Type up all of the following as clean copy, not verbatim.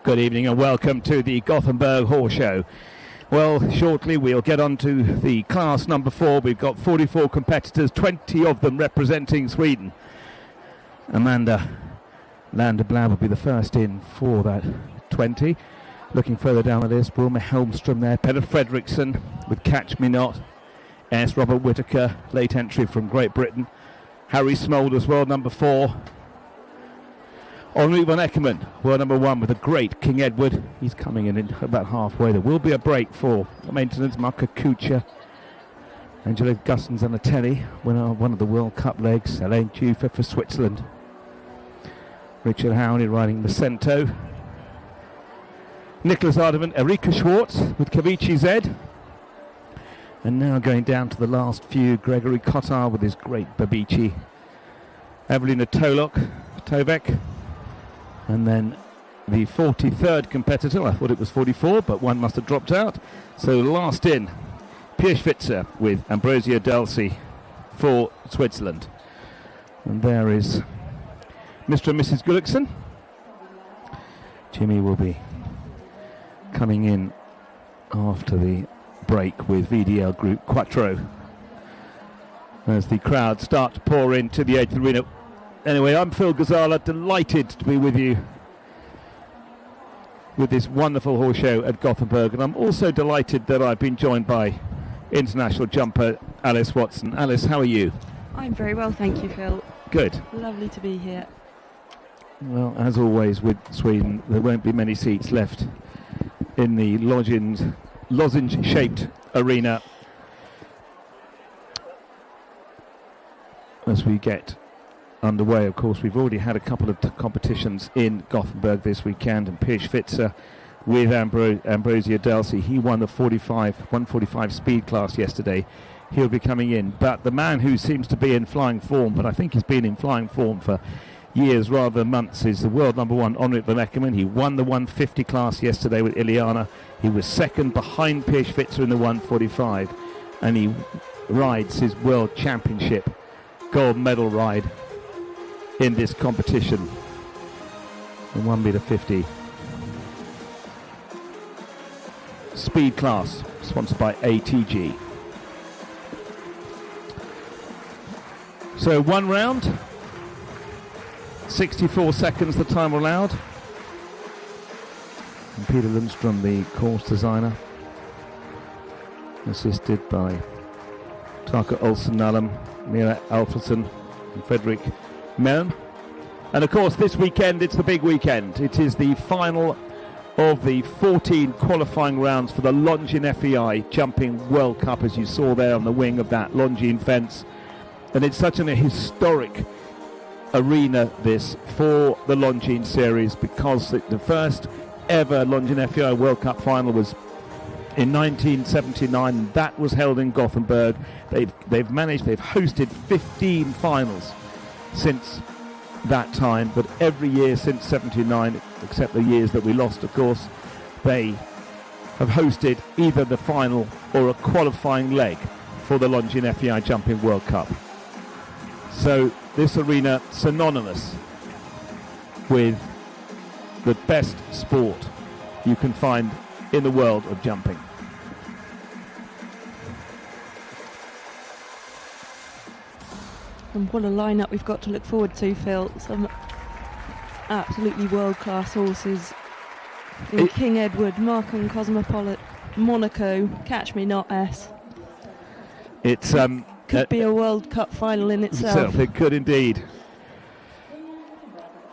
Good evening and welcome to the Gothenburg Horse Show. Well, shortly we'll get on to the class number 4. We've got 44 competitors, 20 of them representing Sweden. Amanda Landerblad will be the first in for that 20. Looking further down the list, Wilma Helmström there, Peter Fredriksson with Catch Me Not, S. Robert Whittaker, late entry from Great Britain, Harry Smold as well, number 4. Henri van Eckermann, world number 1 with a great King Edward. He's coming in about halfway. There will be a break for maintenance. Marka Kucha, Angela Gustafsson-Zanatelli, winner of one of the World Cup legs. Elaine Jufer for Switzerland. Richard Howley riding Macento. Nicholas Ardeman, Erika Schwartz with Kavichi Z. And now going down to the last few, Gregory Cotard with his great Babici. Evelina Tovek. And then the 43rd competitor, I thought it was 44, but one must have dropped out. So last in, Piers Fitzer with Ambrosia Delsey for Switzerland. And there is Mr. and Mrs. Gullikson. Jimmy will be coming in after the break with VDL Group Quattro as the crowd start to pour into the 8th arena. Anyway, I'm Phil Gazala, delighted to be with you with this wonderful horse show at Gothenburg, and I'm also delighted that I've been joined by international jumper Alice Watson. Alice, how are you? I'm very well, thank you, Phil. Good. Lovely to be here. Well, as always with Sweden, there won't be many seats left in the lozenge-shaped arena as we get underway. Of course, we've already had a couple of competitions in Gothenburg this weekend, and Piers Fitzer with Ambrosia Delsey, he won the 145 speed class yesterday. He'll be coming in, but the man who seems to be in flying form, but I think he's been in flying form for years rather than months, is the world number 1 Henrik van Eckermann. He won the 150 class yesterday with Iliana. He was second behind Piers Fitzer in the 145, and he rides his world championship gold medal ride in this competition. The 1 meter 50 speed class, sponsored by ATG. So 1 round, 64 seconds the time allowed. And Peter Lundström, the course designer, assisted by Taka Olsen-Nallum, Mira Alfredson and Frederick Melm. And of course this weekend it's the big weekend. It is the final of the 14 qualifying rounds for the Longines FEI Jumping World Cup, as you saw there on the wing of that Longines fence. And it's such a historic arena this for the Longines series, because the first ever Longines FEI World Cup final was in 1979, and that was held in Gothenburg. They've hosted 15 finals since that time, but every year since 79, except the years that we lost, of course, they have hosted either the final or a qualifying leg for the Longines FEI Jumping World Cup. So this arena synonymous with the best sport you can find in the world of jumping. And what a lineup we've got to look forward to, Phil. Some absolutely world-class horses in King Edward, Markham Cosmopolitan, Monaco, Catch Me Not S. It's could be a World Cup final in itself. It could indeed.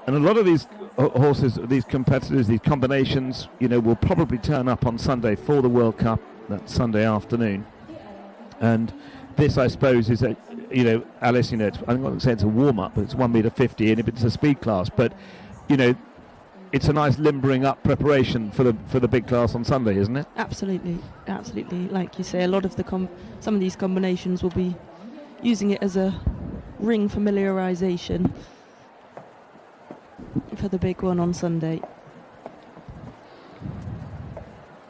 And a lot of these horses, these competitors, these combinations, will probably turn up on Sunday for the World Cup, that Sunday afternoon. And this, I suppose, is Alice, I'm not going to say it's a warm-up, but it's 1 meter 50, and it's a speed class. But, it's a nice limbering up preparation for the big class on Sunday, isn't it? Absolutely. Like you say, a lot of some of these combinations will be using it as a ring familiarization for the big one on Sunday.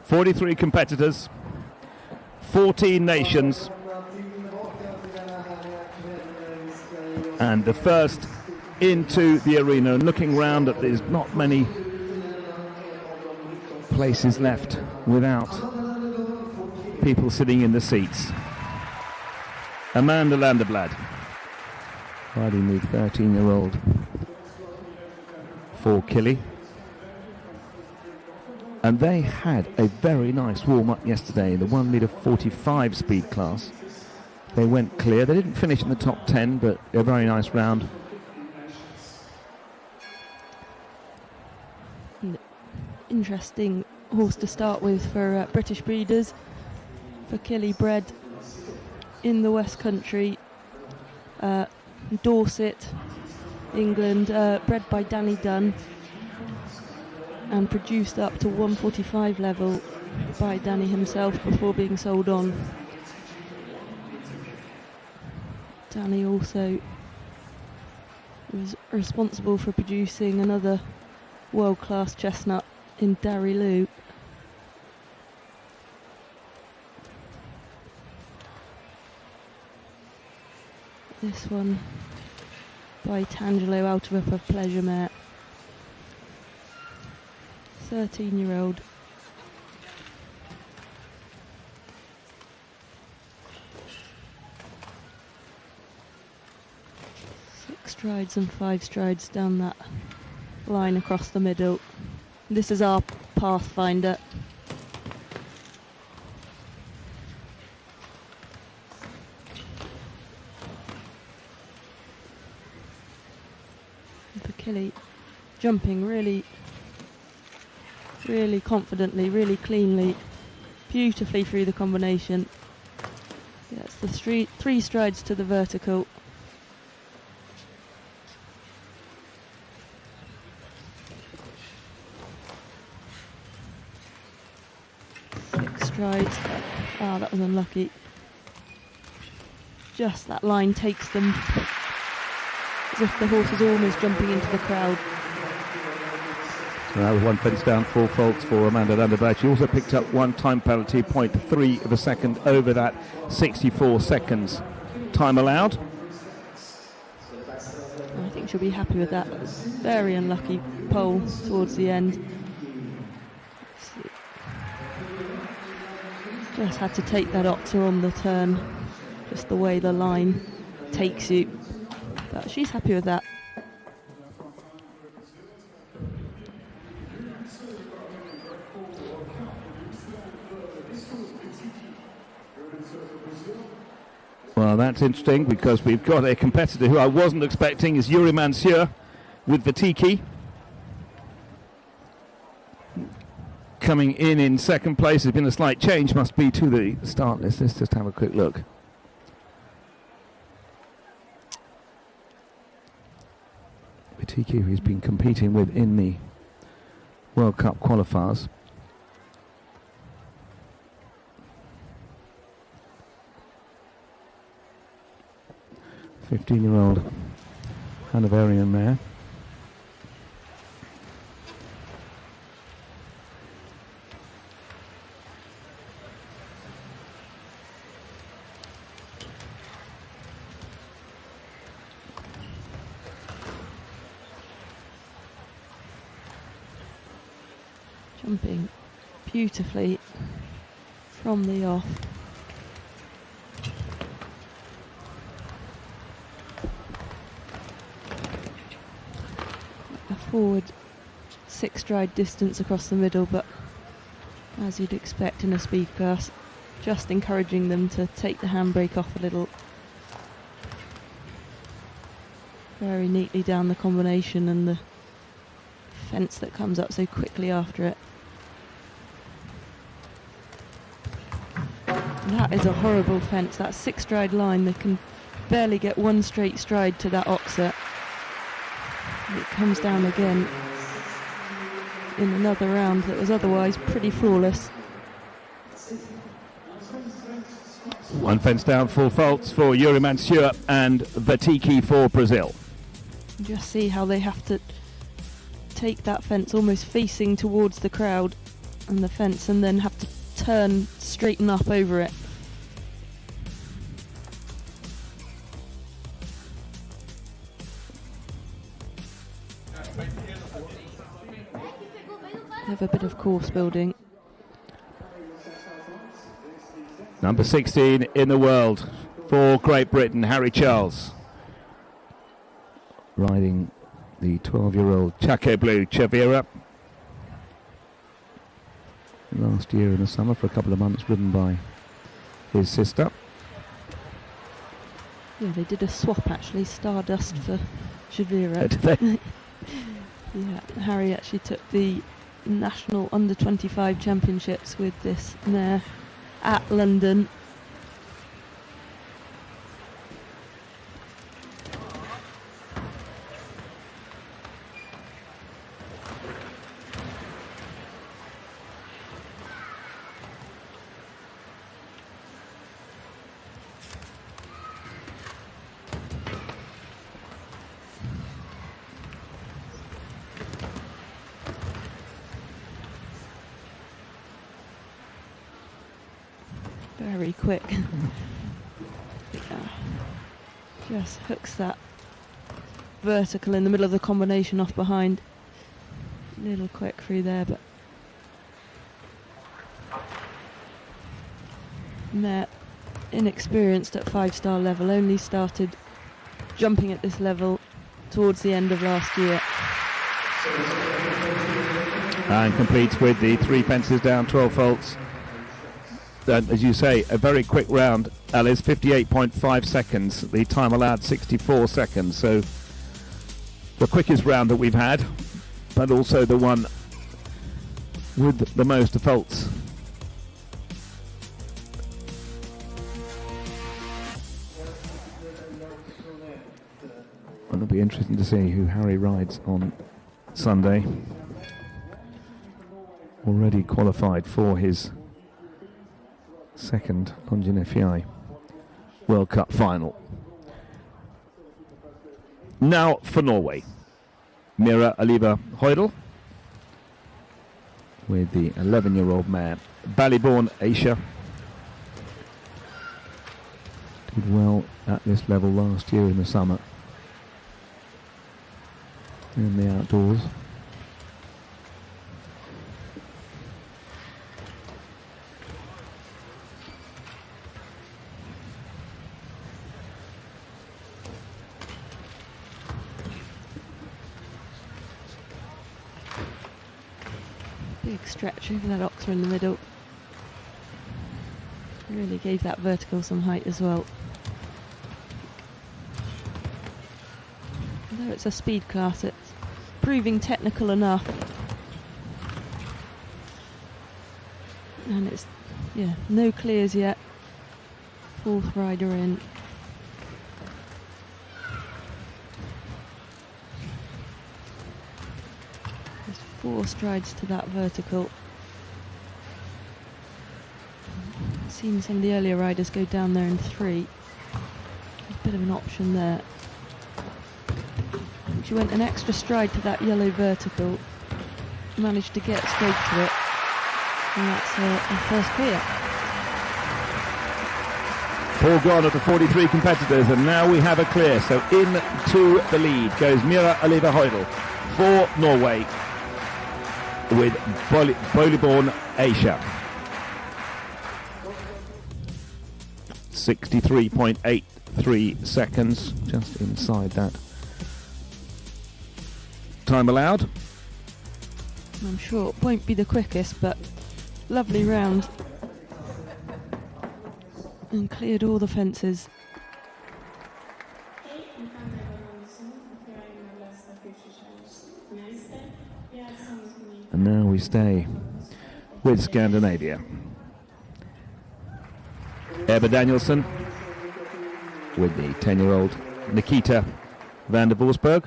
43 competitors, 14 nations, and the first into the arena. And looking round, there's not many places left without people sitting in the seats. Amanda Landerblad riding the 13-year-old for Killy. And they had a very nice warm-up yesterday, the 1 metre 45 speed class. They went clear. They didn't finish in the top 10, but a very nice round. Interesting horse to start with for British breeders. For Killy, bred in the West Country, Dorset, England, bred by Danny Dunn and produced up to 145 level by Danny himself before being sold on. Danny also was responsible for producing another world-class chestnut in Darry Lou. This one by Tangelo out of a pleasure mare. 13-year-old. Six strides and 5 strides down that line across the middle. This is our Pathfinder. For Killy, jumping really confidently, really cleanly, beautifully through the combination. Gets the 3 strides to the vertical. Strides. Ah, that was unlucky. Just that line takes them as if the horse is almost jumping into the crowd. So that was 1 fence down, 4 faults for Amanda Landerblad. She also picked up 1 time penalty, 0.3 of a second over that 64 seconds time allowed. I think she'll be happy with that. Very unlucky pole towards the end. Just had to take that Oxer on the turn, just the way the line takes you. But she's happy with that. Well, that's interesting because we've got a competitor who I wasn't expecting is Yuri Mansur with Vatiki. Coming in second place. There's been a slight change, must be, to the start list. Let's just have a quick look. Vatiki, who's been competing with in the World Cup qualifiers. "15-year-old Hanoverian mare. Jumping beautifully from the off. A forward 6 stride distance across the middle, but as you'd expect in a speed class, just encouraging them to take the handbrake off a little. Very neatly down the combination and the fence that comes up so quickly after it. That is a horrible fence, that 6 stride line. They can barely get 1 straight stride to that Oxer. It comes down again in another round that was otherwise pretty flawless. 1 fence down, 4 faults for Yuri Mansur and Vatiki for Brazil. Just see how they have to take that fence almost facing towards the crowd and the fence, and then have to turn, straighten up over it. have a bit of course building. Number 16 in the world for Great Britain, Harry Charles. Riding the 12-year-old Chaco Blue Chavira. Last year in the summer for a couple of months, ridden by his sister. Yeah, they did a swap actually, Stardust for Chavira. Did they? Yeah, Harry actually took the national under-25 championships with this mare at London. Very quick. Yeah. Just hooks that vertical in the middle of the combination off behind. Little quick through there, but mare inexperienced at 5-star level, only started jumping at this level towards the end of last year. And completes with the 3 fences down, 12 faults. As you say, a very quick round, Alice, 58.5 seconds. The time allowed 64 seconds. So the quickest round that we've had, but also the one with the most faults. And it'll be interesting to see who Harry rides on Sunday. Already qualified for his second Longines FEI World Cup final. Now for Norway, Mira Oliva Heudel with the 11-year-old mare Ballybourne Asia. Did well at this level last year in the summer in the outdoors. Big stretch over that oxer in the middle. Really gave that vertical some height as well. Although it's a speed class, it's proving technical enough. And it's, yeah, no clears yet. 4th rider in. Just 4 strides to that vertical. Seen some of the earlier riders go down there in 3. There's a bit of an option there. She went an extra stride to that yellow vertical, managed to get straight to it, and that's her first clear. 4 gone of the 43 competitors, and now we have a clear. So into the lead goes Mira Oliva Heudel for Norway with Ballybourne Asia. 63.83 seconds, just inside that time allowed. I'm sure it won't be the quickest, but lovely round. And cleared all the fences. And now we stay with Scandinavia. Ebba Danielsson with the 10-year-old Nikita van der Forsberg.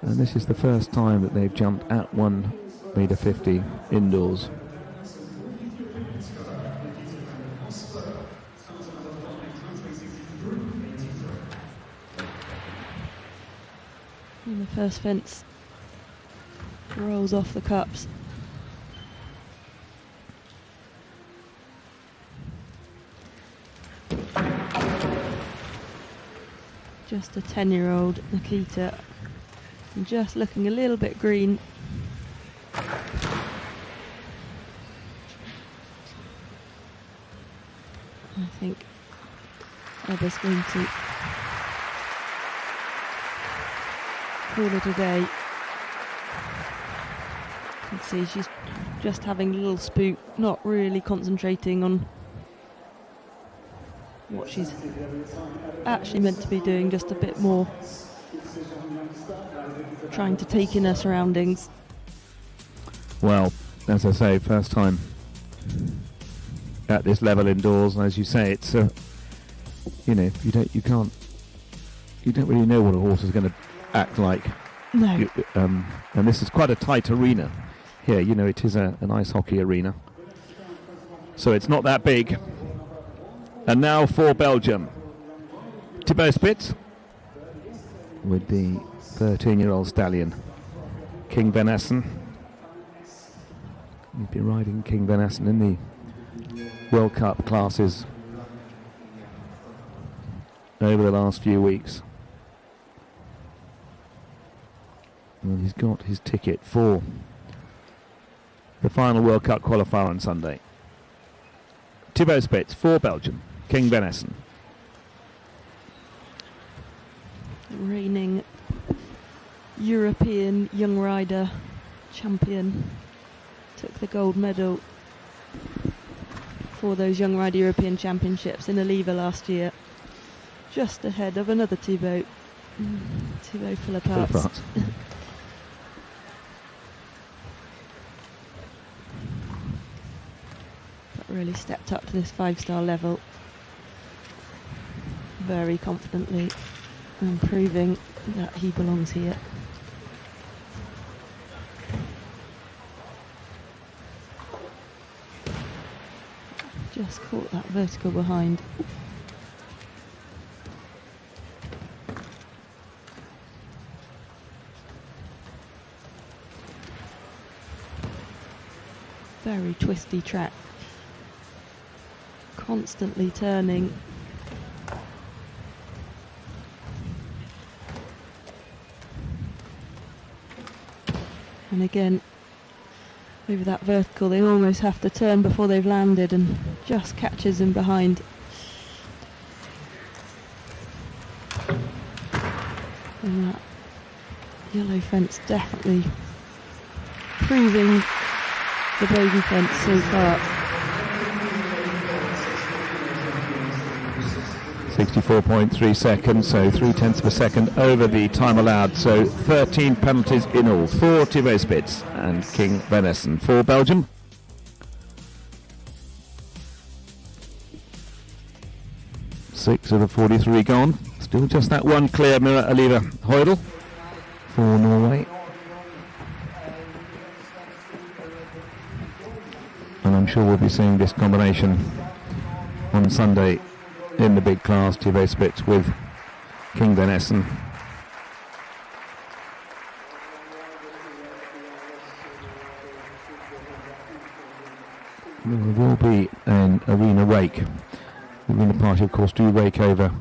And this is the first time that they've jumped at 1.50 meter indoors. And the first fence rolls off the cups. Just a 10-year-old Nikita, and just looking a little bit green. I think Ebba's going to call it a day. You can see she's just having a little spook, not really concentrating on what she's actually meant to be doing, just a bit more trying to take in her surroundings. Well, as I say, first time at this level indoors, and as you say, it's you don't really know what a horse is going to act like. No. And this is quite a tight arena here. You know, it is an ice hockey arena, so it's not that big. And now for Belgium, Thibaut Spitz with the 13-year-old stallion, King Van Essen. He's been riding King Van Essen in the World Cup classes over the last few weeks. And he's got his ticket for the final World Cup qualifier on Sunday. Thibaut Spitz for Belgium, King Van Essen. Reigning European young rider champion, took the gold medal for those young rider European championships in Oliva last year, just ahead of another Thibaut Philippart. But really stepped up to this 5-star level very confidently and proving that he belongs here. Just caught that vertical behind. Very twisty track. Constantly turning. And again, over that vertical, they almost have to turn before they've landed, and just catches him behind. And that yellow fence definitely proving the bogey fence so far. 64.3 seconds, so 0.3 of a second over the time allowed. So 13 penalties in all for Thibaut Spitz and King Van Essen for Belgium. Six of the 43 gone. Still just that one clear Mira Oliva Heudel for Norway. And I'm sure we'll be seeing this combination on Sunday in the big class, Thibaut Spitz with King Van Essen. There will be an arena rake. The arena party, of course, do rake over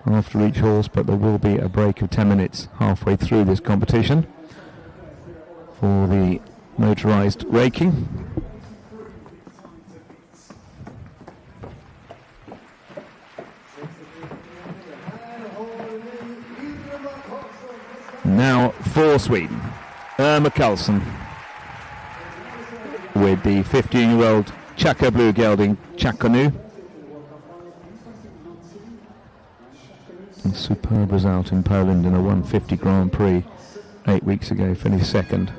after each horse, but there will be a break of 10 minutes halfway through this competition for the motorised raking. Now for Sweden, Irma Karlsson with the 15-year-old Chaco Blue gelding Chaconu. A superb result in Poland in a 150 Grand Prix 8 weeks ago, finished second.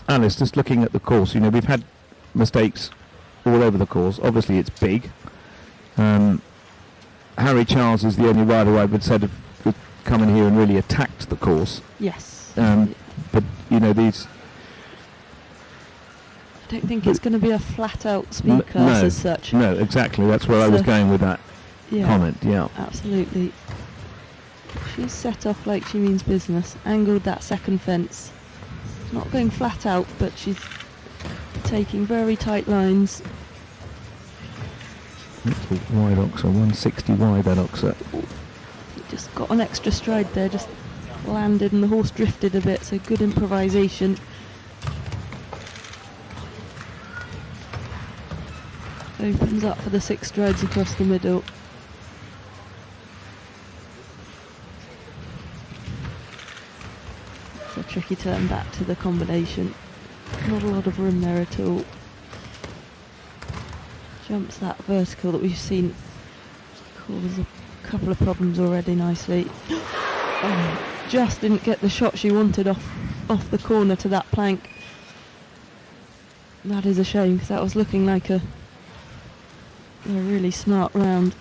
Alice, just looking at the course, you know, we've had mistakes all over the course. Obviously, it's big. Harry Charles is the only rider I would say to come in here and really attacked the course. Yes. But, you know, these... I don't think it's going to be a flat-out speed class as such. No, exactly. That's where I was going with that comment. Yeah, absolutely. She's set off like she means business. Angled that second fence. Not going flat out, but she's taking very tight lines. Little wide oxer, 160 wide that oxer. Just got an extra stride there, just landed and the horse drifted a bit, so good improvisation. Opens up for the 6 strides across the middle. It's a tricky turn back to the combination. Not a lot of room there at all. Jumps that vertical that we've seen cause a couple of problems already nicely. Oh, just didn't get the shot she wanted off the corner to that plank. That is a shame, because that was looking like a really smart round.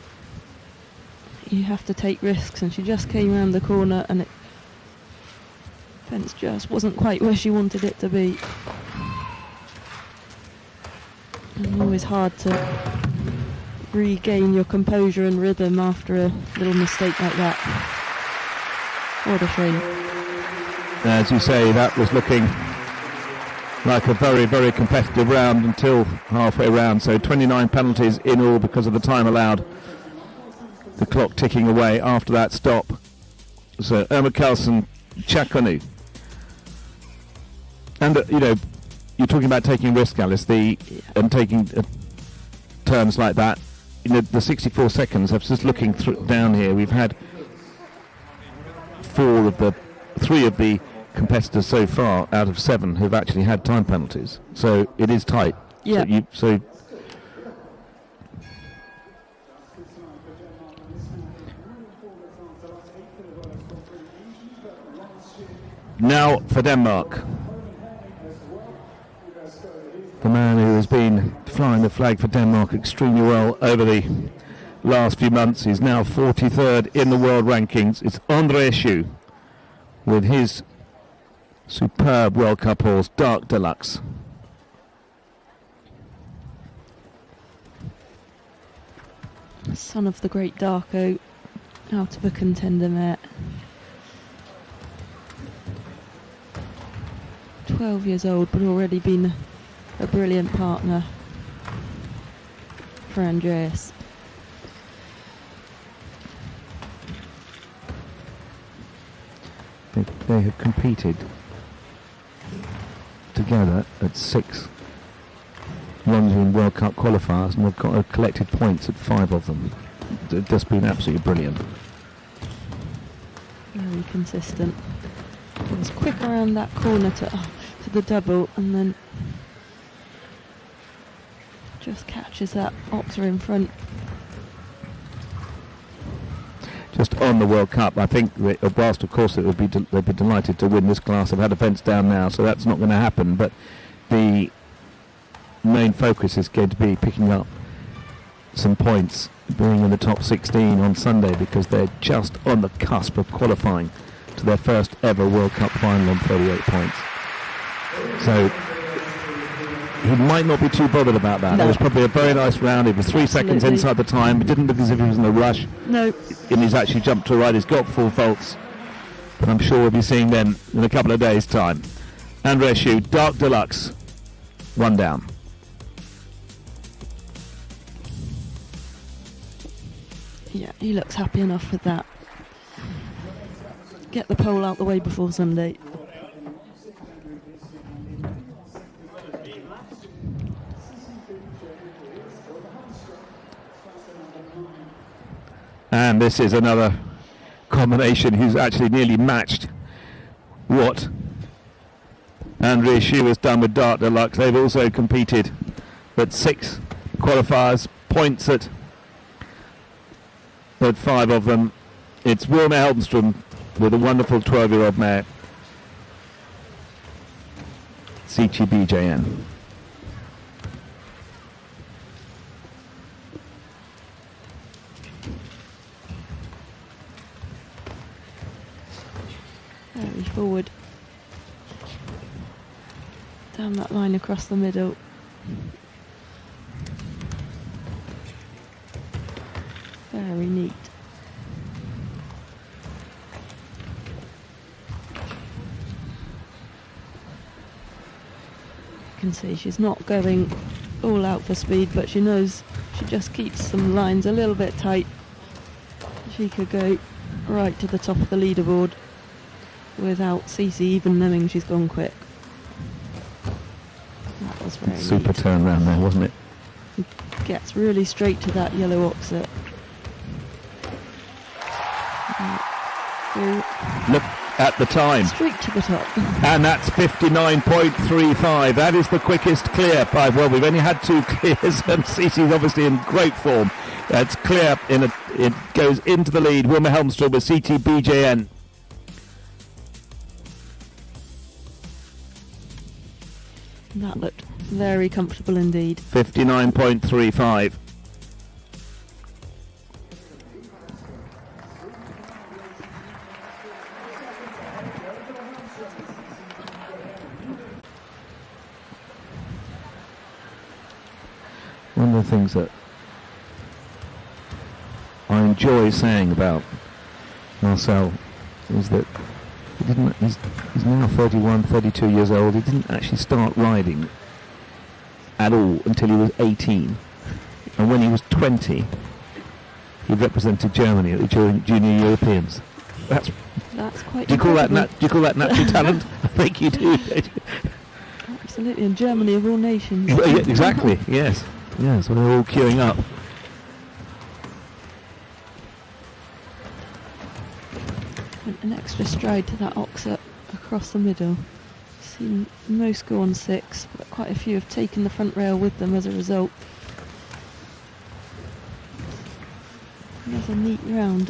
You have to take risks, and she just came around the corner and fence just wasn't quite where she wanted it to be. And always hard to regain your composure and rhythm after a little mistake like that. What a shame. As you say, that was looking like a very, very competitive round until halfway round. So 29 penalties in all because of the time allowed. The clock ticking away after that stop. So Irma Karlsson, Chakonu. And, you're talking about taking risk, Alice, and taking turns like that. The 64 seconds, I was just looking down here, we've had 3 of the competitors so far out of 7 who've actually had time penalties. So it is tight. Yeah. So now for Denmark. The man who has been flying the flag for Denmark extremely well over the last few months. He's now 43rd in the world rankings. It's Andre Schou with his superb World Cup horse, Dark Deluxe. Son of the great Darko, out of a contender mare. 12 years old, but already been a brilliant partner for Andreas. They have competed together at 6 Longines World Cup qualifiers, and they've got collected points at 5 of them. They've just been absolutely brilliant. Very consistent. It was quick around that corner to the double, and then just catches that oxer in front. Just on the World Cup, I think, whilst of course they'd be delighted to win this class. They've had a fence down now, so that's not going to happen. But the main focus is going to be picking up some points, being in the top 16 on Sunday, because they're just on the cusp of qualifying to their first ever World Cup final on 38 points. So he might not be too bothered about that. No. It was probably a very nice round. It was 3 seconds inside the time. It didn't look as if he was in a rush. No. And he's actually jumped to right. He's got full faults. But I'm sure we'll be seeing them in a couple of days' time. Andre Schou, Dark Deluxe, 1 down. Yeah, he looks happy enough with that. Get the pole out the way before Sunday. And this is another combination who's actually nearly matched what Andre Schou has done with Dark Deluxe. They've also competed at 6 qualifiers, points at 5 of them. It's Wilma Helmström with a wonderful 12-year-old mare, Sichi BJN. Very forward. Down that line across the middle. Very neat. You can see she's not going all out for speed, but she knows she just keeps some lines a little bit tight. She could go right to the top of the leaderboard without Cece even knowing she's gone quick. That was very Super neat. turn round there, wasn't it? Gets really straight to that yellow oxet. Look at the time. Straight to the top. And that's 59.35. That is the quickest clear by, well, we've only had 2 clears, and Cece's obviously in great form. It's clear, it goes into the lead. Wilma Helmstrom with CTBJN. That looked very comfortable indeed. 59.35. One of the things that I enjoy saying about Marcel is that he's now 31, 32 years old. He didn't actually start riding at all until he was 18. And when he was 20, he represented Germany at the Junior Europeans. That's quite. Do you call that natural talent? I think you do. Absolutely, in Germany of all nations. Well, yeah, exactly. Yes. Yes. Well, they're all queuing up. An extra stride to that oxet across the middle. Seen most go on 6, but quite a few have taken the front rail with them as a result. Another neat round.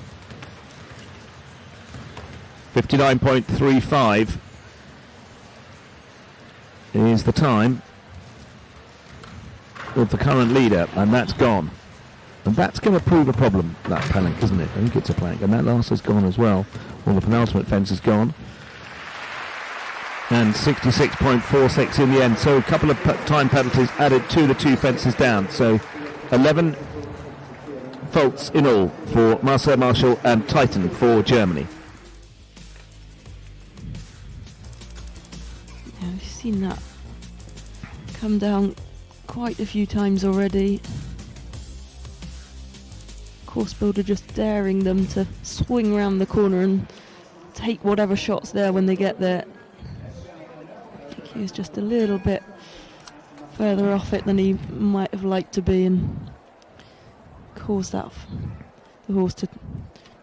59.35 is the time of the current leader, and that's gone. And that's going to prove a problem, that plank, isn't it? I think it's a plank, and that last has gone as well. Well, the penultimate fence is gone. And 66.46 in the end, so a couple of time penalties added to the 2 fences down. So 11 faults in all for Marcel Marshall and Titan for Germany. Yeah, we've seen that come down quite a few times already. Course builder just daring them to swing around the corner and take whatever shots there when they get there. I think he was just a little bit further off it than he might have liked to be, and caused the horse to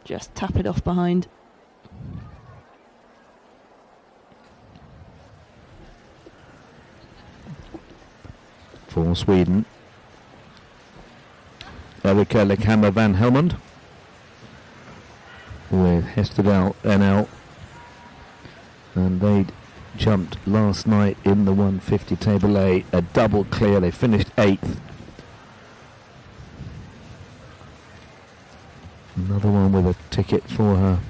just tap it off behind. For Sweden, Erika Lekhammer van Helmond with Hesterdal NL, and they jumped last night in the 150 table A, a double clear. They finished 8th. Another one with a ticket for her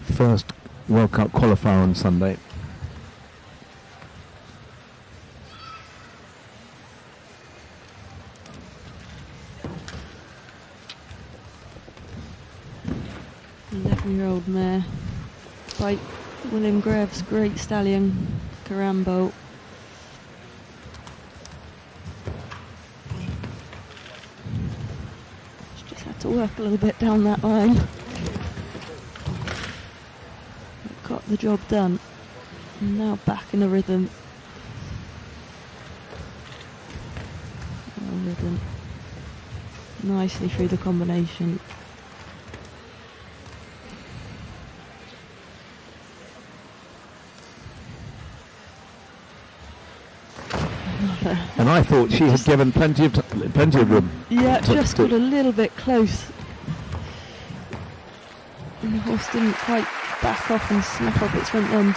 first World Cup qualifier on Sunday. Year-old mare by William Greaves, great stallion, Carambo. She just had to work a little bit down that line. Got the job done. And now back in a rhythm. Rhythm. Nicely through the combination. And I thought she had given plenty of room. Yeah, just got a little bit close. And the horse didn't quite back off and snap up its front end.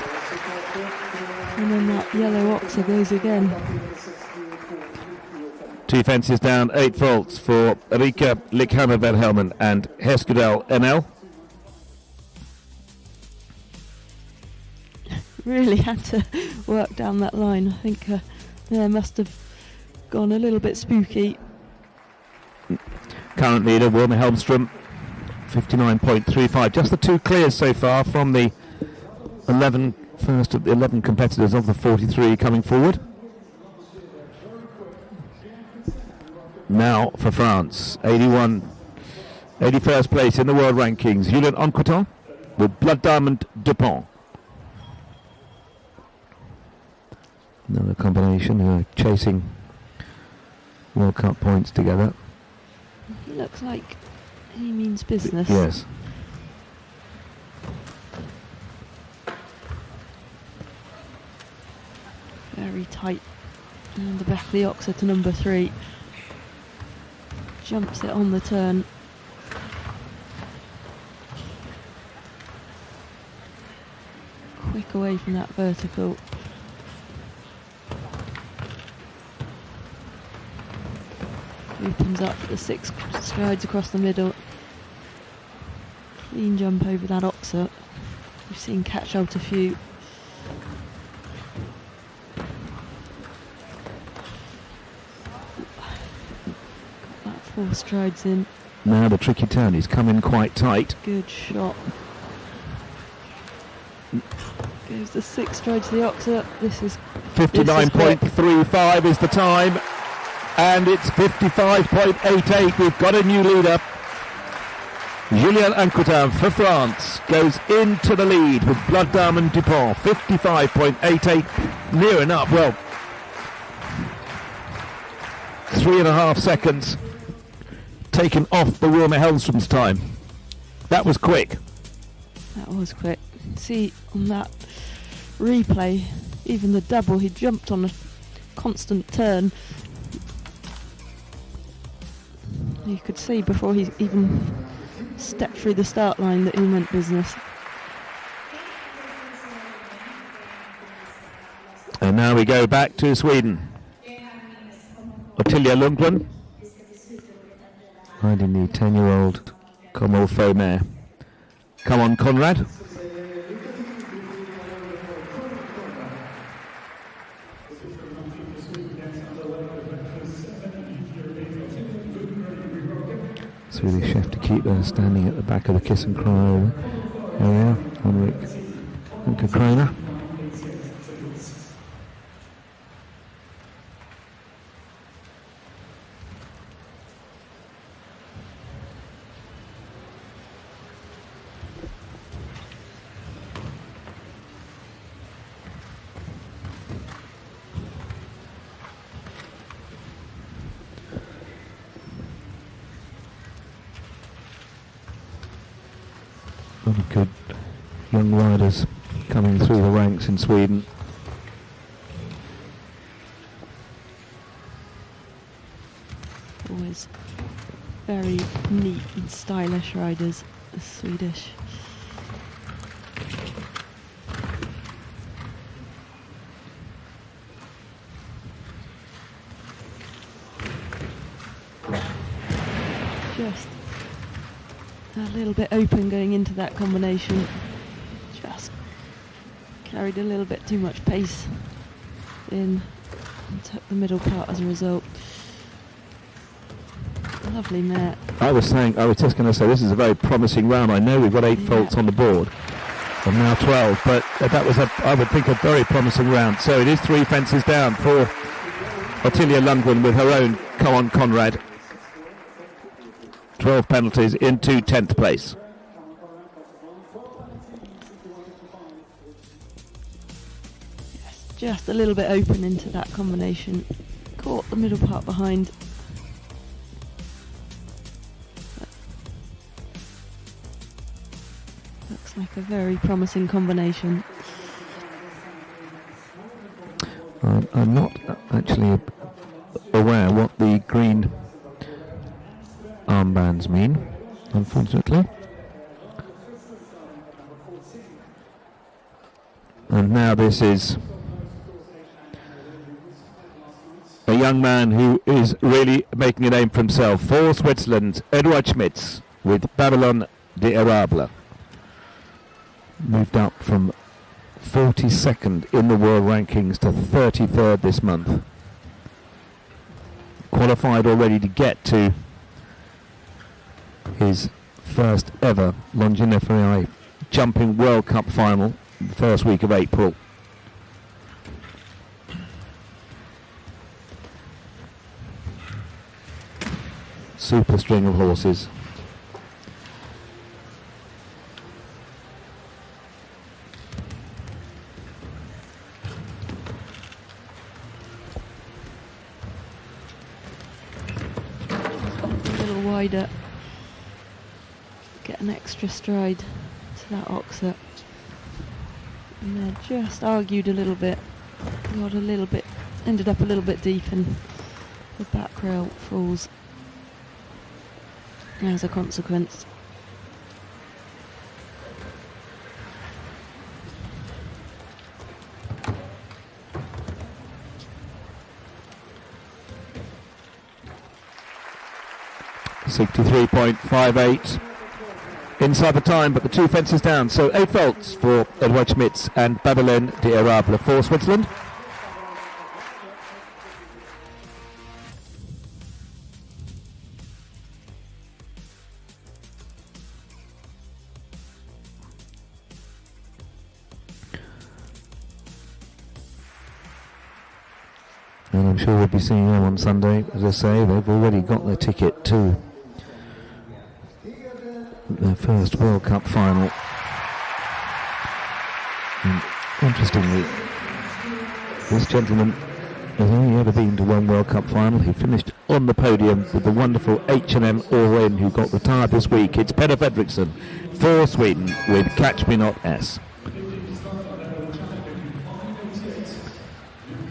And then that yellow oxer goes again. 2 fences down, 8 faults for Erika Lekhammer van Helmond and Heskudal NL. Really had to work down that line. I think there must have gone a little bit spooky. Current leader Wilma Helmstrom, 59.35. Just the 2 clears so far from the first of the 11 competitors of the 43 coming forward. Now for France, 81st place in the world rankings, Julien Anquetin with Blood Diamond Dupont. Another combination who are chasing World Cup points together. He looks like he means business. Yes. Very tight. And the back of the oxer to number 3. Jumps it on the turn. Quick away from that vertical. Opens up the 6 strides across the middle. Clean jump over that oxer. We've seen catch out a few. Got that 4 strides in. Now the tricky turn, he's come in quite tight. Good shot. Goes the 6 strides to the oxer. This is 59.35 is the time. And it's 55.88. We've got a new leader. Julien Anquetin for France goes into the lead with Blood Diamond Dupont. 55.88. Near enough. Well, 3.5 seconds taken off the Wilmer Hellstrom's time. That was quick. That was quick. See on that replay, even the double, he jumped on a constant turn. You could see before he even stepped through the start line that he meant business. And now we go back to Sweden. Ottilia Lundgren, riding the 10-year-old Como Faux mare. Come on, Conrad. Swedish chef to keep her standing at the back of the kiss and cry area. Henrik Kramer. A lot of good young riders coming through the ranks in Sweden. Always very neat and stylish riders, the Swedish. Just a little bit open going into that combination. Just carried a little bit too much pace in and took the middle part as a result. Lovely mare. I was just going to say, this is a very promising round. I know we've got 8 faults on the board, and now 12, but that was, I would think, a very promising round. So it is 3 fences down for Ottilia Lundgren with her own Come On Conrad. 12 penalties into 10th place. Yes, just a little bit open into that combination. Caught the middle part behind. Looks like a very promising combination. I'm not actually aware what the green armbands mean, unfortunately. And now this is a young man who is really making a name for himself. For Switzerland, Eduard Schmitz with Babylon de Erable. Moved up from 42nd in the world rankings to 33rd this month. Qualified already to get to his first ever Longines FEI jumping World Cup final the first week of April. super string of horses. A little wider. Get an extra stride to that Oxer. And they're just argued a little bit. Got a little bit, ended up a little bit deep, and the back rail falls as a consequence. .58 inside the time, but the two fences down. So 8 faults for Edouard Schmitz and Babylone d'Érable for Switzerland. And I'm sure we'll be seeing them on Sunday. As I say, they've already got their ticket to their first World Cup final. And interestingly, this gentleman has only ever been to one World Cup final. He finished on the podium with the wonderful H&M All-In, who got retired this week. It's Peter Fredriksson for Sweden with Catch Me Not S.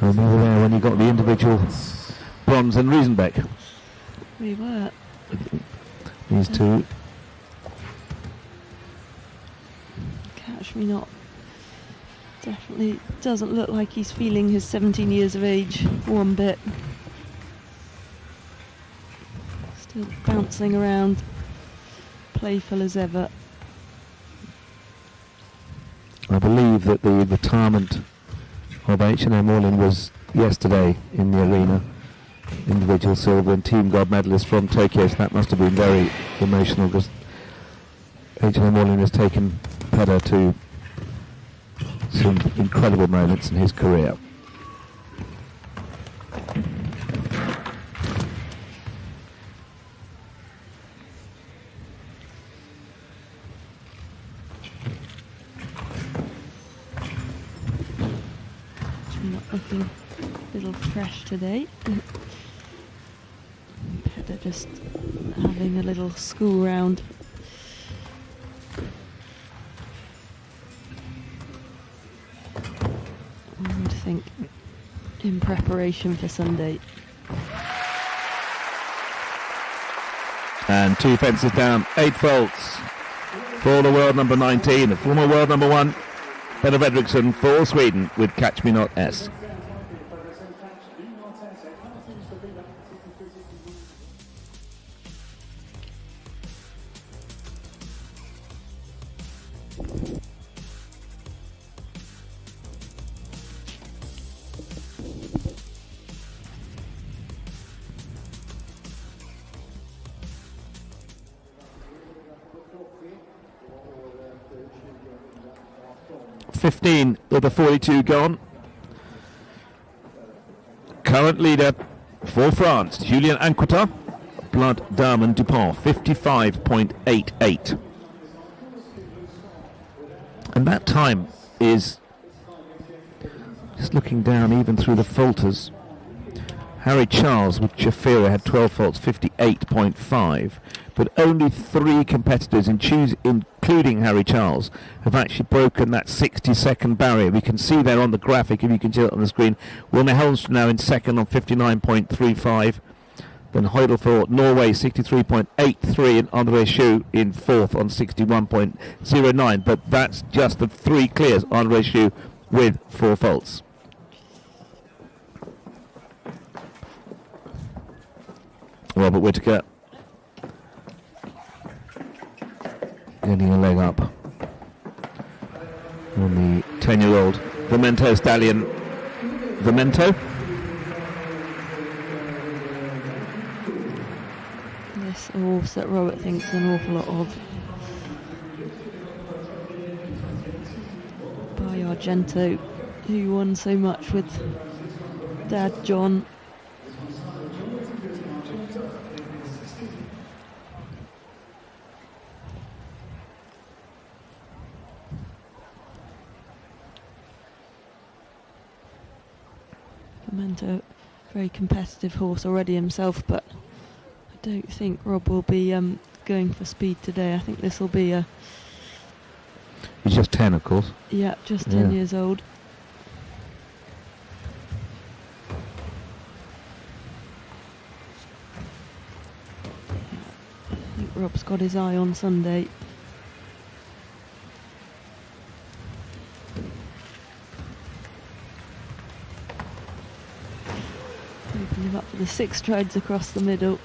And we were there when you got the individual bronze and Riesenbeck. We were. These two. Catch Me Not definitely doesn't look like he's feeling his 17 years of age one bit. Still bouncing around, playful as ever. I believe that the retirement of H&M All-In was yesterday in the arena. Individual silver and team gold medalist from Tokyo, so that must have been very emotional, because H&M All-In has taken Peter to some incredible moments in his career. Not looking a little fresh today. Peter just having a little school round. I would think in preparation for Sunday. And two fences down, 8 faults for the world number 19, the former world number 1, Peter Fredriksson for Sweden with Catch Me Not S. .15 of the 42 gone. Current leader for France, Julien Anquetin, Blood Diamond Dupont, 55.88. And that time is, just looking down even through the falters, Harry Charles with Chafira had 12 faults, 58.5. But only 3 competitors, including Harry Charles, have actually broken that 60-second barrier. We can see there on the graphic, if you can see it on the screen, Wilmer Helmström now in second on 59.35. Then Heidel for Norway, 63.83, and André Schou in fourth on 61.09. But that's just the 3 clears, André Schou with 4 faults. Robert Whittaker getting a leg up on the 10-year-old Vimento stallion. Vimento. This horse that Robert thinks an awful lot of. By Argento, who won so much with Dad John. Memento, very competitive horse already himself, but I don't think Rob will be going for speed today. I think this will be a... He's just 10, of course. Yeah, just 10 years old. I think Rob's got his eye on Sunday. Opening him up for the 6 strides across the middle.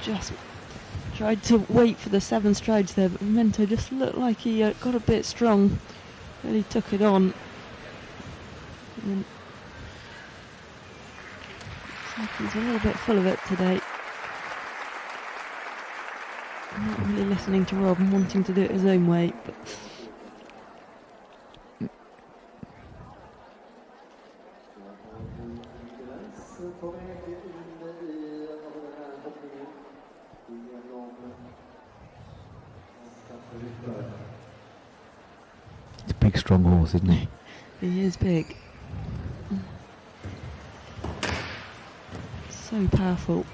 Just tried to wait for the 7 strides there, but Memento just looked like he got a bit strong. Really took it on. And then looks like he's a little bit full of it today. Not really listening to Rob and wanting to do it his own way, but It's a big, strong horse, isn't he? he is big. So powerful.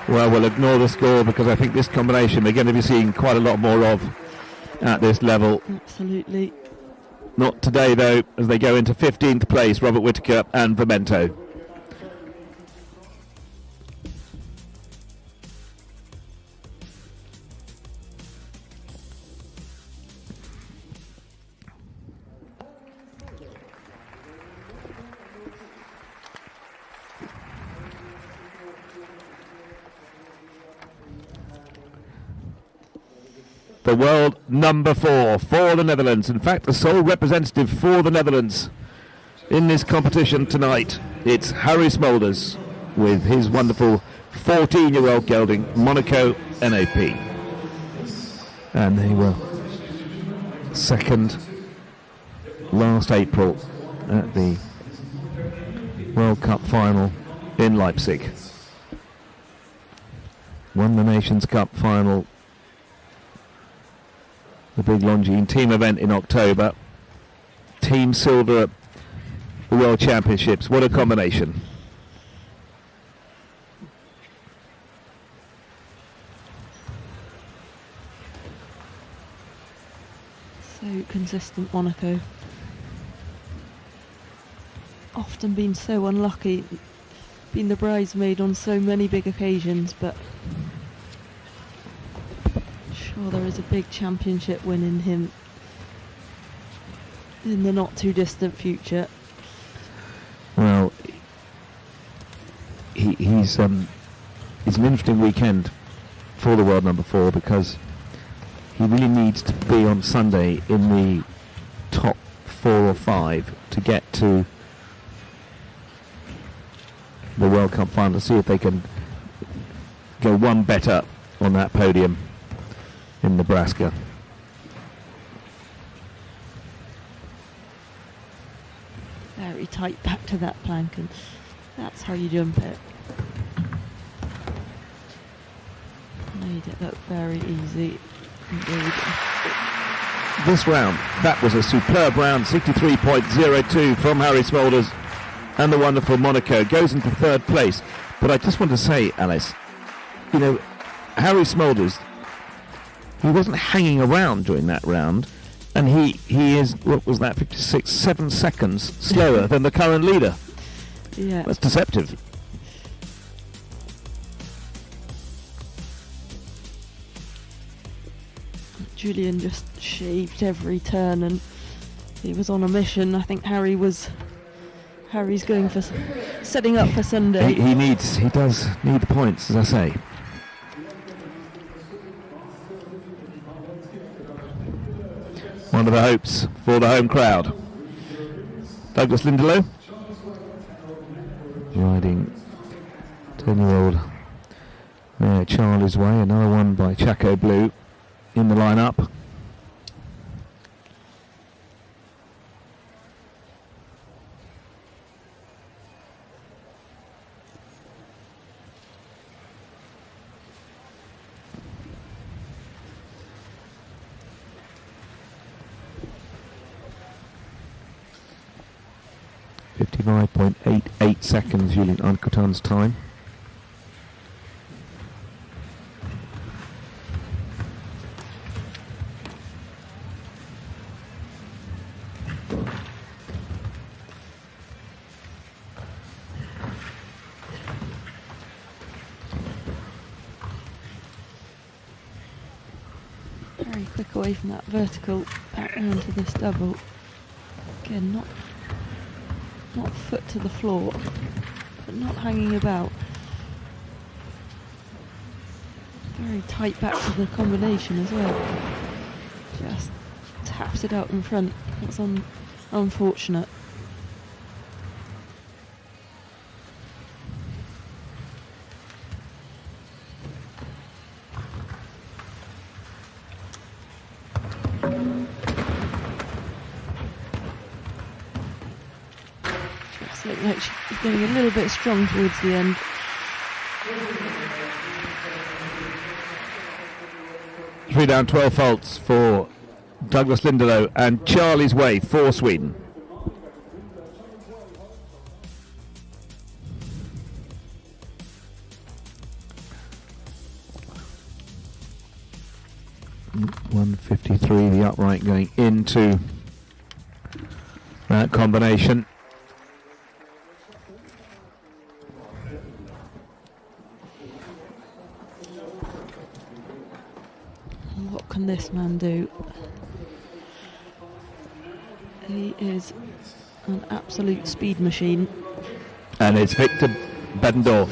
Well, we'll ignore the score because I think this combination we're going to be seeing quite a lot more of at this level. Absolutely. Not today, though, as they go into 15th place, Robert Whittaker and Memento. The world number 4 for the Netherlands. In fact, the sole representative for the Netherlands in this competition tonight. It's Harry Smulders with his wonderful 14-year-old gelding, Monaco NAP. And they were second last April at the World Cup final in Leipzig. Won the Nations Cup final, the big Longines team event in October. Team silver at the World Championships. What a combination. So consistent, Monaco. Often been so unlucky, been the bridesmaid on so many big occasions, but sure there is a big championship win in him in the not too distant future. Well, it's an interesting weekend for the world number 4 because he really needs to be on Sunday in the top 4 or 5 to get to the World Cup final, to see if they can go one better on that podium in Nebraska. Very tight back to that plank, and that's how you jump it. Made it look very easy indeed. This round, that was a superb round, 63.02 from Harry Smulders, and the wonderful Monaco goes into 3rd place. But I just want to say, Alice, you know, Harry Smulders, he wasn't hanging around during that round, and he is, what was that, 7 seconds slower than the current leader. Yeah. That's deceptive. Julian just shaved every turn, and he was on a mission. I think Harry's going for setting up for Sunday. He does need the points, as I say. One of the hopes for the home crowd. Douglas Lindelof riding 10-year-old mare Charlie's Way, another one by Chaco Blue in the lineup. .88 seconds, Julian Anquetan's time. Very quick away from that vertical, back round to this double. Again, not foot to the floor, but not hanging about. Very tight back to the combination as well. Just taps it out in front. That's unfortunate. Looks like she's getting a little bit strong towards the end. Three down, 12 faults for Douglas Lindelof and Charlie's Way for Sweden. .153, the upright going into that combination. What can this man do? He is an absolute speed machine. And it's Victor Beddendorf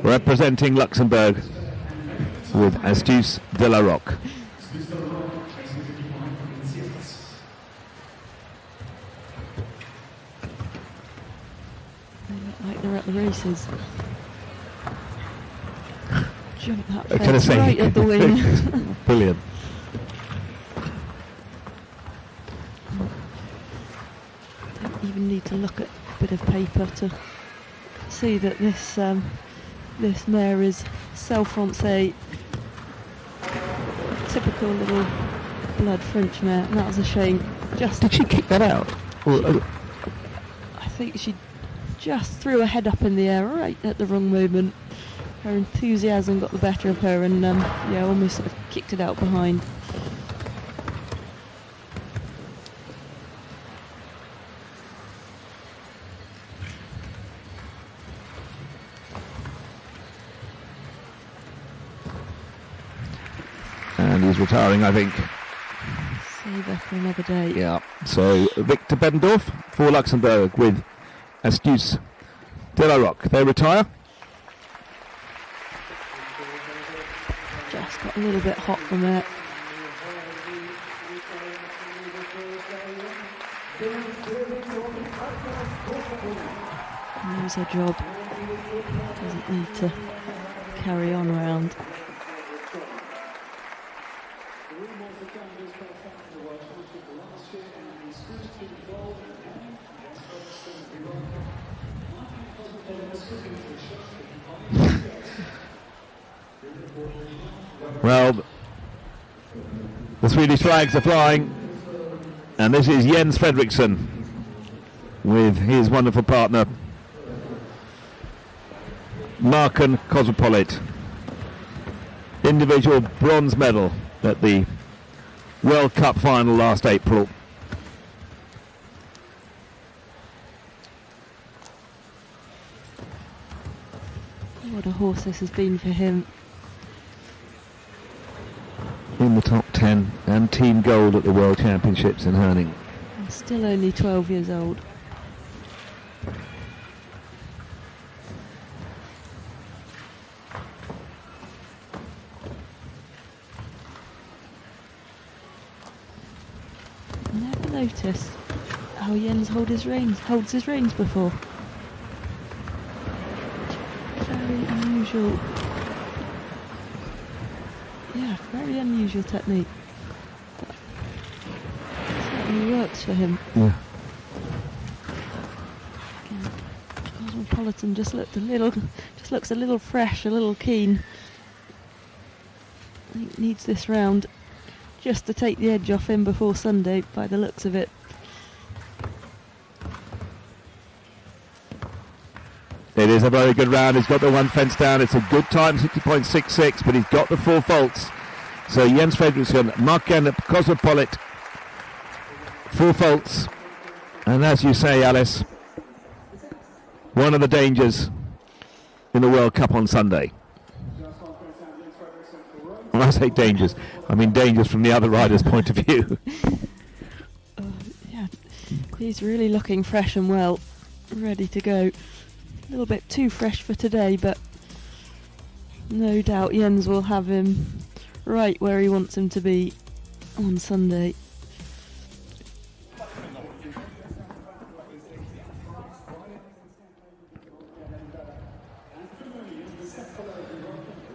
representing Luxembourg with Astuce de la Roque. They look like they're at the races. Jump that I fence right at the wing. Brilliant. Don't even need to look at a bit of paper to see that this mare is self-foncé, typical little blood French mare, and that was a shame. Did she kick that out? I think she just threw her head up in the air right at the wrong moment. Her enthusiasm got the better of her, and almost sort of kicked it out behind. And he's retiring, I think. Save her for another day. Yeah. So Victor Beddendorf for Luxembourg with Astuce de la Roque. They retire. Just got a little bit hot from it. Knows her job. Doesn't need to carry on around. Well, the Swedish flags are flying, and this is Jens Fredriksson with his wonderful partner Marken Cosmopolit. Individual bronze medal at the World Cup final last April. What a horse this has been for him. In the top 10 and team gold at the World Championships in Herning. Still only 12 years old. Never noticed how Jens Jens holds his reins before. Very unusual. Yeah, very unusual technique. But certainly works for him. Yeah. Again, Cosmopolitan just looks a little fresh, a little keen. I think needs this round just to take the edge off him before Sunday, by the looks of it. It is a very good round. He's got the one fence down. It's a good time, 60.66, but he's got the 4 faults. So Jens Fredriksson, Mark and Cosmopolit, 4 faults. And as you say, Alice, one of the dangers in the World Cup on Sunday. When I say dangers, I mean dangers from the other rider's point of view. Yeah, he's really looking fresh and well, ready to go. A little bit too fresh for today, but no doubt Jens will have him right where he wants him to be on Sunday.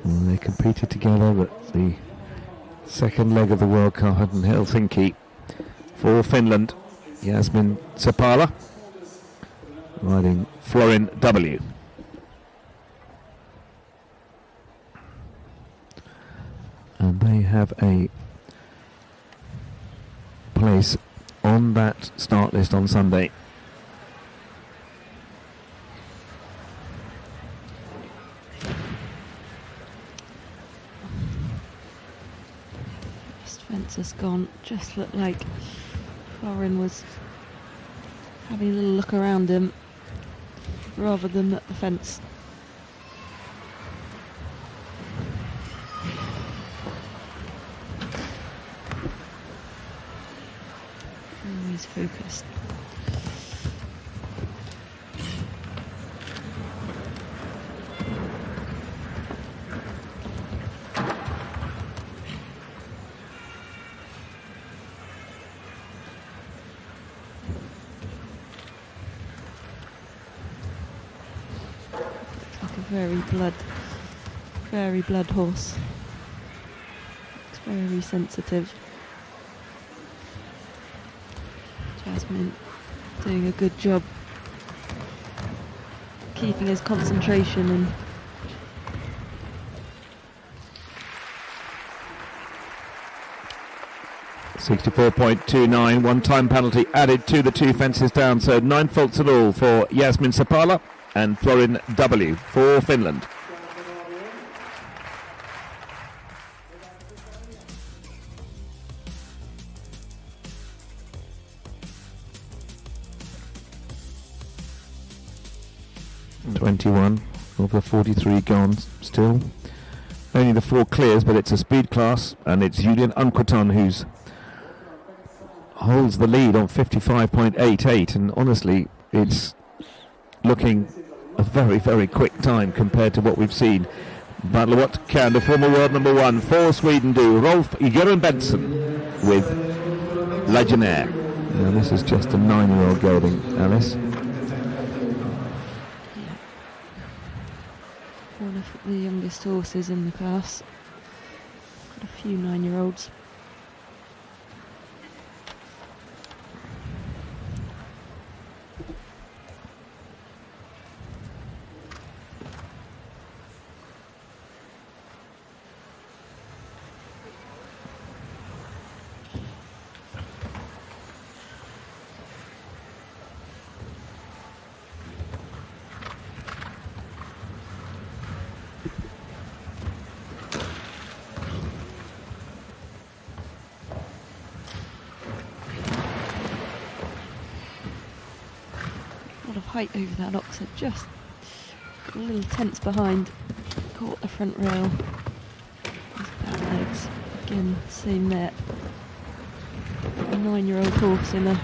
Well, they competed together at the second leg of the World Cup in Helsinki for Finland. Jasmin Sepala riding Florin W. And they have a place on that start list on Sunday. First fence has gone. Just looked like Florin was having a little look around him rather than at the fence. Always focused. Very blood horse. Looks very sensitive. Jasmin doing a good job keeping his concentration and .29, one time penalty added to the 2 fences down, so 9 faults at all for Jasmin Sepala and Florin W for Finland. Mm. 21 of the 43 gone still. Only the 4 clears, but it's a speed class, and it's Julian Unquaton who's holds the lead on 55.88, and honestly it's looking a very, very quick time compared to what we've seen. But what can the former world number 1 for Sweden do? Rolf Göran Benson with Legionnaire. Now this is just a 9-year-old gelding, Alice. one of the youngest horses in the class. Got a few 9-year-olds. Height over that oxer, just a little tense behind, caught the front rail. His back legs, again, same there. A 9-year-old horse in an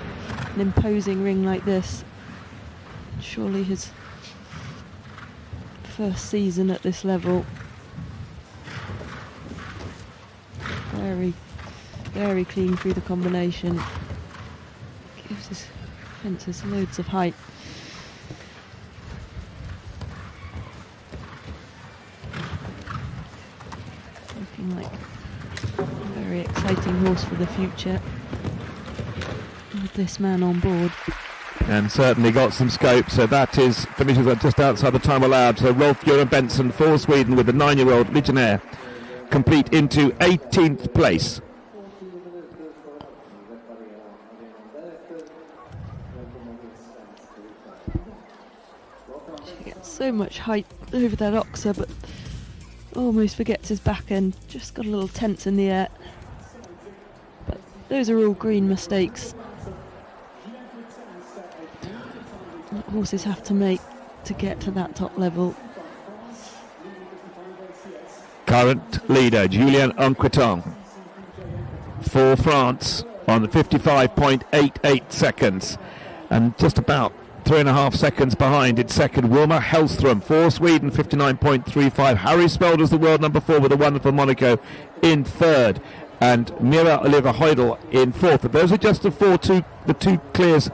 imposing ring like this. Surely his first season at this level. Very, very clean through the combination. Gives his Fence has loads of height. Looking like a very exciting horse for the future with this man on board. And certainly got some scope, so that is finishes at just outside the time allowed. So Rolf Göran Benson for Sweden with the 9-year-old Legionnaire complete into 18th place. She gets so much height over that oxer, but almost forgets his back end. Just got a little tense in the air. But those are all green mistakes that horses have to make to get to that top level. Current leader Julien Anquetin for France on 55.88 seconds, and just about 3.5 seconds behind in second Wilma Hellström for Sweden, 59.35. Harry Spelder's the world number 4 with a wonderful Monaco in third, and Mira Oliver Heudel in fourth. But those are just the four clears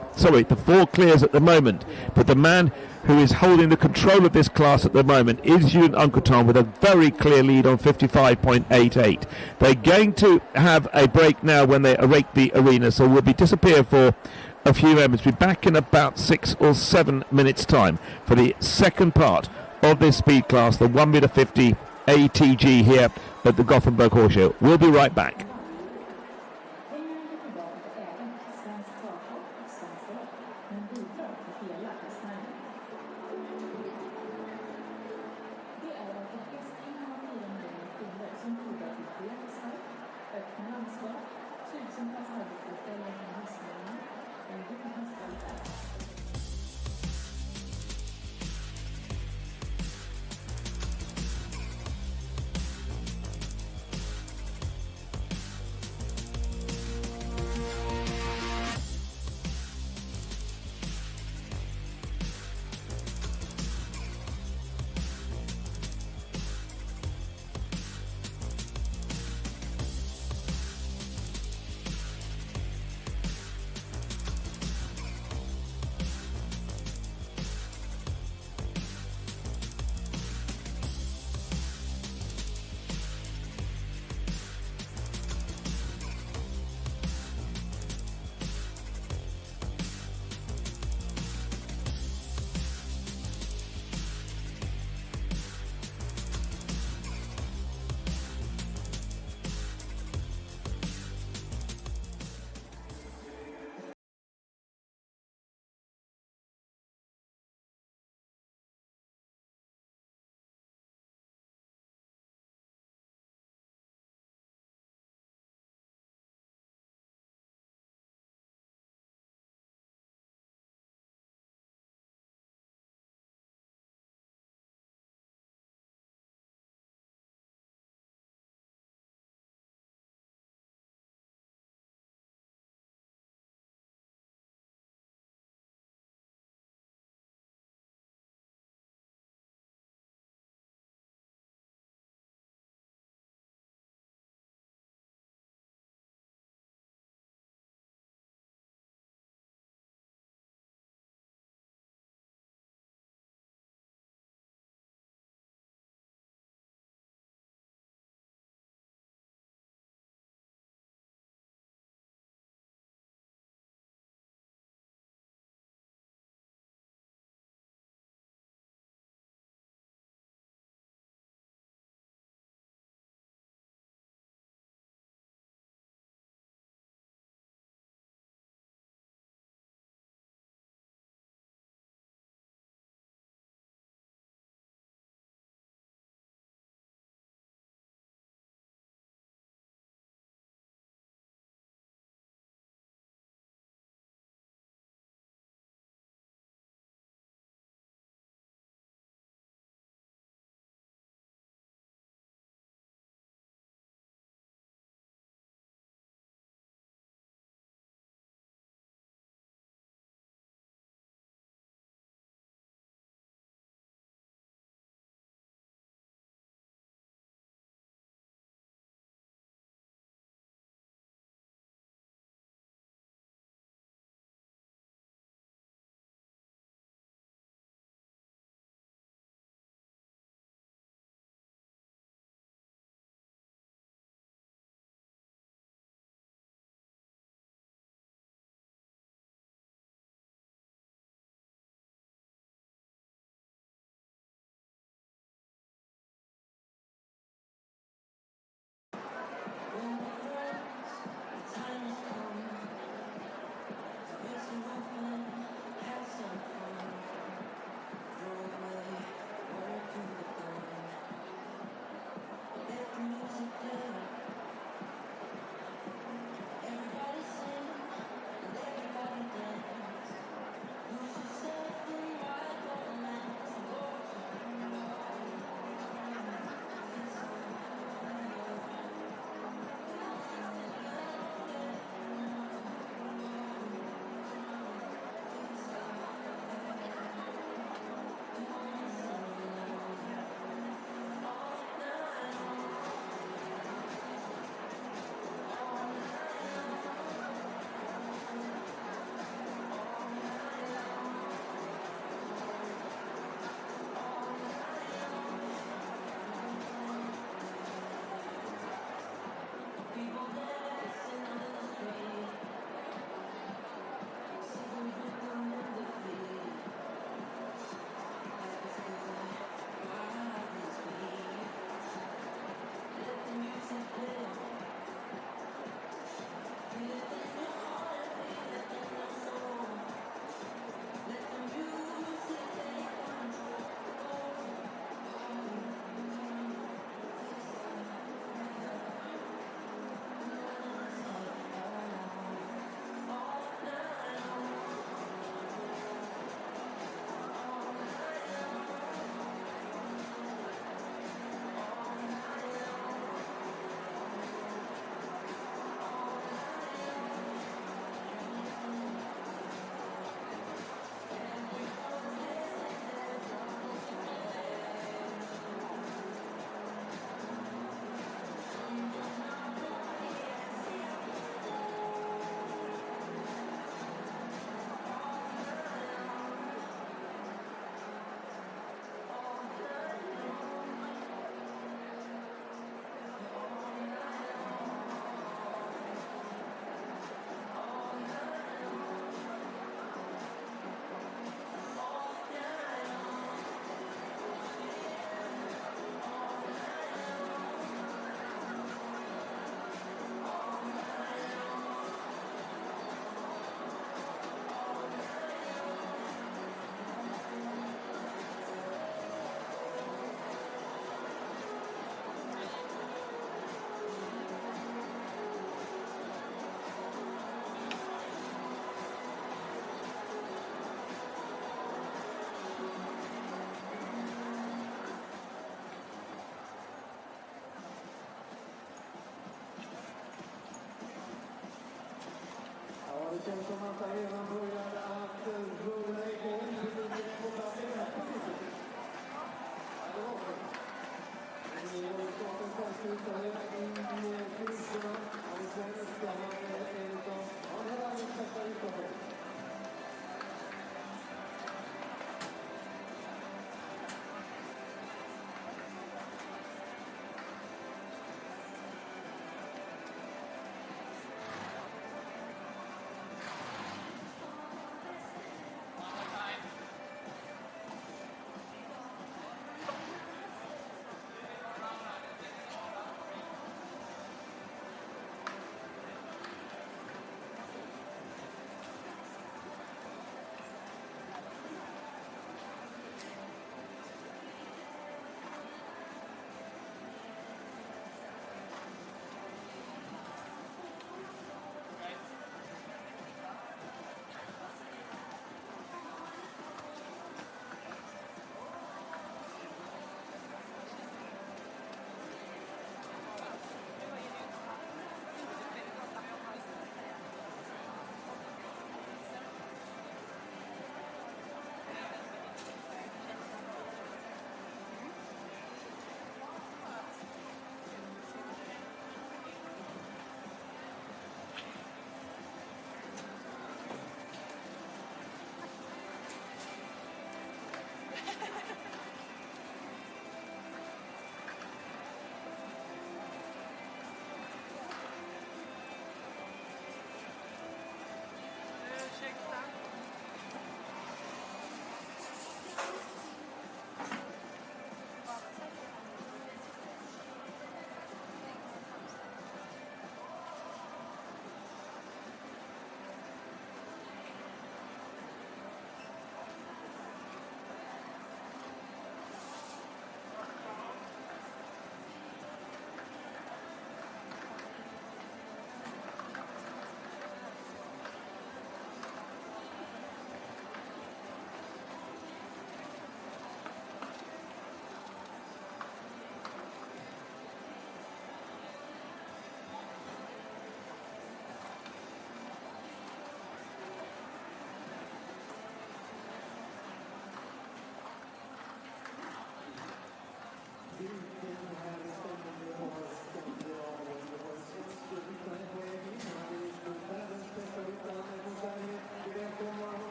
at the moment. But the man who is holding the control of this class at the moment is Julien Anquetin with a very clear lead on 55.88. They're going to have a break now when they rake the arena, so we'll be disappear for a few moments. We'll be back in about 6 or 7 minutes time for the second part of this speed class, the 1m50 ATG here at the Gothenburg Horse Show. We'll be right back.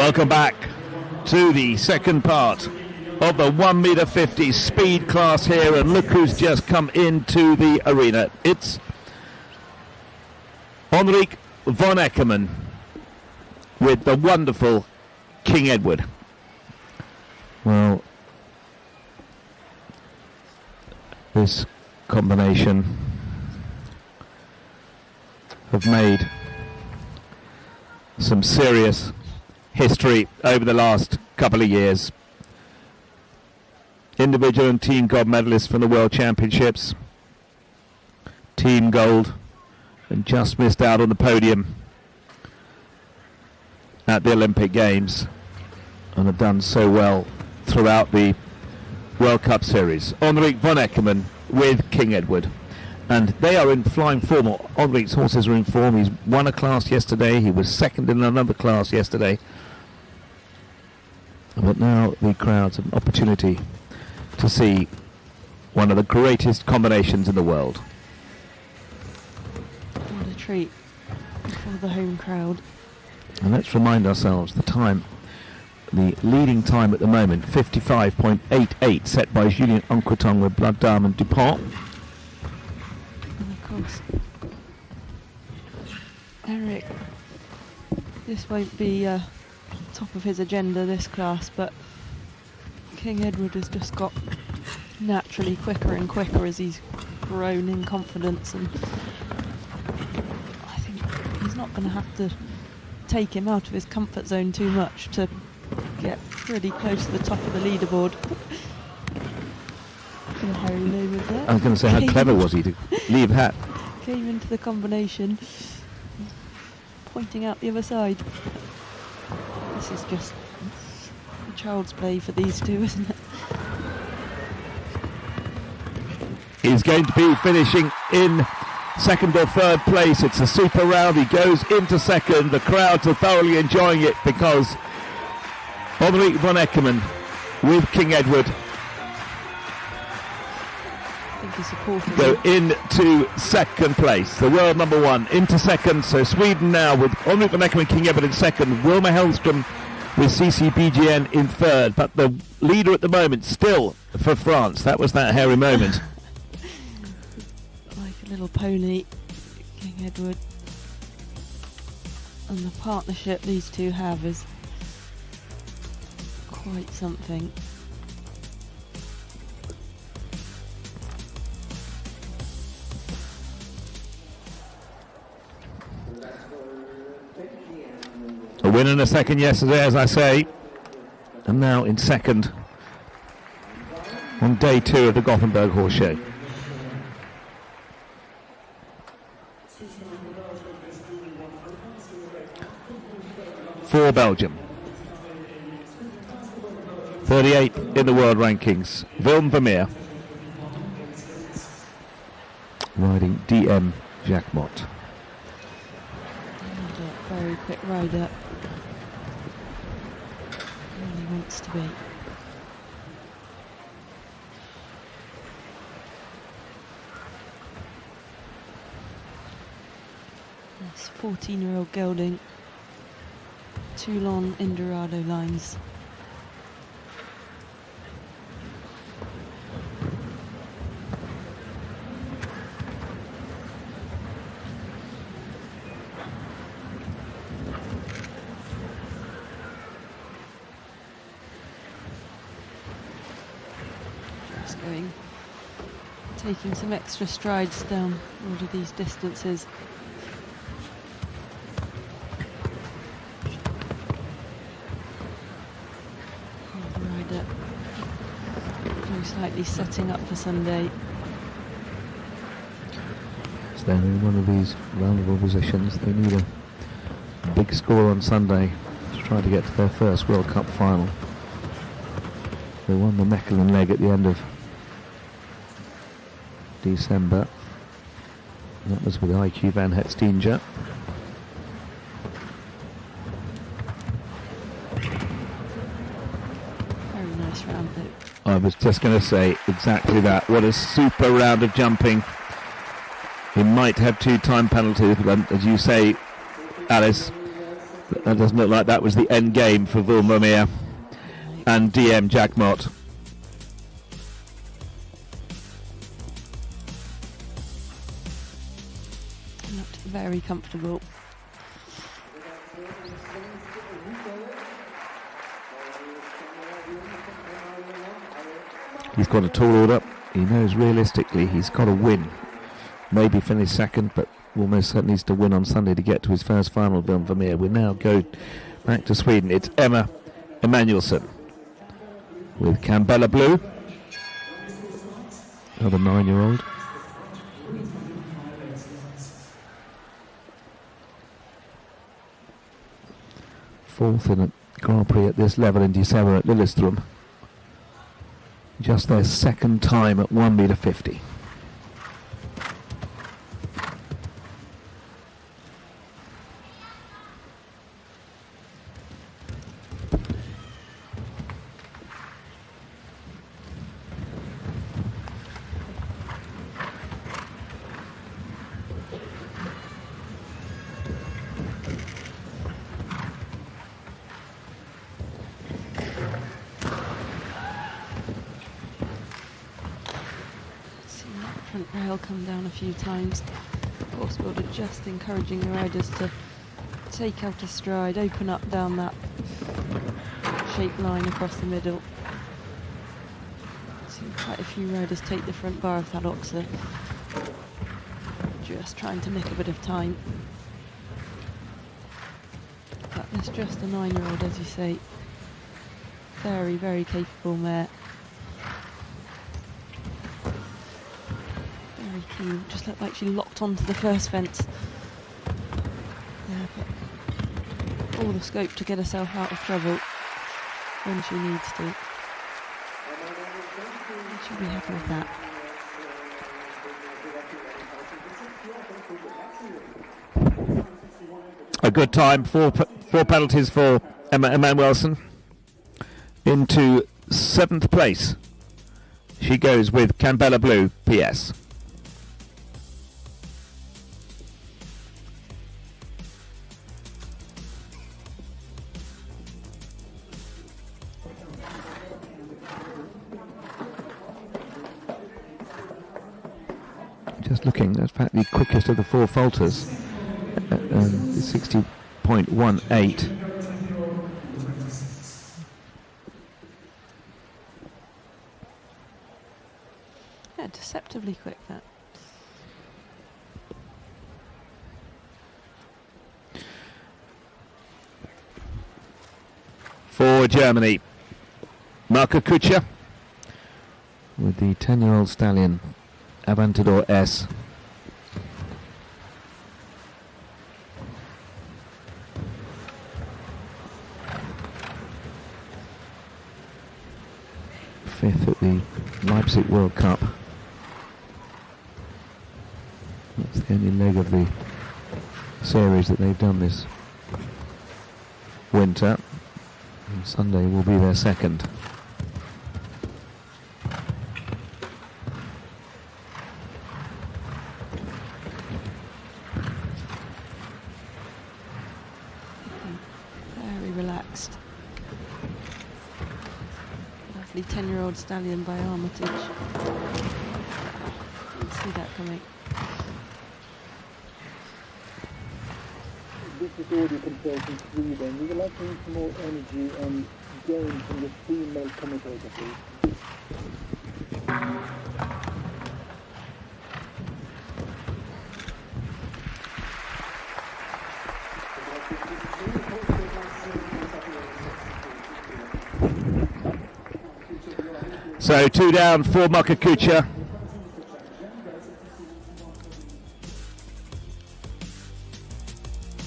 Welcome back to the second part of the 1.50 meter speed class here, and look who's just come into the arena. It's Henrik von Eckermann with the wonderful King Edward. Well, this combination have made some serious history over the last couple of years. Individual and team gold medalists from the World Championships. Team gold, and just missed out on the podium at the Olympic Games, and have done so well throughout the World Cup Series. Henrik von Eckermann with King Edward. And they are in flying form. Henrik's horses are in form. He's won a class yesterday. He was second in another class yesterday. But now the crowds have an opportunity to see one of the greatest combinations in the world. What a treat for the home crowd. And let's remind ourselves the time. The leading time at the moment, 55.88, set by Julien Encreton with Blood Diamond Dupont. And of course, Eric, this won't be top of his agenda, this class, but King Edward has just got naturally quicker and quicker as he's grown in confidence, and I think he's not going to have to take him out of his comfort zone too much to get pretty close to the top of the leaderboard. I was going to say, how clever was he to leave that Came into the combination, pointing out the other side. This is just child's play for these two, isn't it? He's going to be finishing in second or third place. It's a super round. He goes into second. The crowds are thoroughly enjoying it because Henrik von Eckermann with King Edward go into second place. The world number one into second. So Sweden now with Henrik von Eckermann, King Edward in second. Wilma Hellström with CCBGN in third. But the leader at the moment still for France. That was that hairy moment. Like a little pony, King Edward. And the partnership these two have is quite something. A win and a second yesterday, as I say, and now in second on day 2 of the Gothenburg Horse Show. For Belgium, 38th in the world rankings, Willem Vermeer, riding DM Jacquemot. Very quick rider. Really wants to be. This 14-year-old gelding. Toulon Indorado lines. Taking some extra strides down all of these distances. The rider most likely setting up for Sunday. So they're in one of these roundable positions. They need a big score on Sunday to try to get to their first World Cup final. They won the Mechelen leg at the end of December. That was with IQ van Hetstinger. Very nice round though. I was just going to say exactly that. What a super round of jumping. He might have 2 time penalties, but as you say, Alice, that doesn't look like that was the end game for Willem Vermeer and DM Jacquemot. Very comfortable. He's got a tall order. He knows realistically he's got to win. Maybe finish second, but almost certainly needs to win on Sunday to get to his first final, Willem Vermeer. We now go back to Sweden. It's Emma Emanuelsson with Cambella Blue, another 9-year-old. Fourth in a Grand Prix at this level in December at Lillestrøm. Just their second time at 1.50 m. Rail come down a few times. Horse builder just encouraging the riders to take out a stride, open up down that shaped line across the middle. See quite a few riders take the front bar of that oxer, just trying to nick a bit of time. But there's just a 9-year-old, as you say. Very, very capable mare. Very keen. Just looked like she locked onto the first fence. Yeah, but all the scope to get herself out of trouble when she needs to. She'll be happy with that. A good time. Four penalties for Emma Wilson. Into 7th place. She goes with Canberra Blue PS. Just looking, that's in fact the quickest of the 4 falters. 60.18. Yeah, deceptively quick that. For Germany, Marco Kutscher with the 10-year-old stallion Aventador S. Fifth at the Leipzig World Cup. That's the only leg of the series that they've done this winter. And Sunday will be their second. Very relaxed. Lovely 10-year-old stallion by Armitage. Didn't see that coming. This is audio control from Sweden. We would like to need some more energy and gain from the female commentator, please. So 2 down for Marco Kutscher.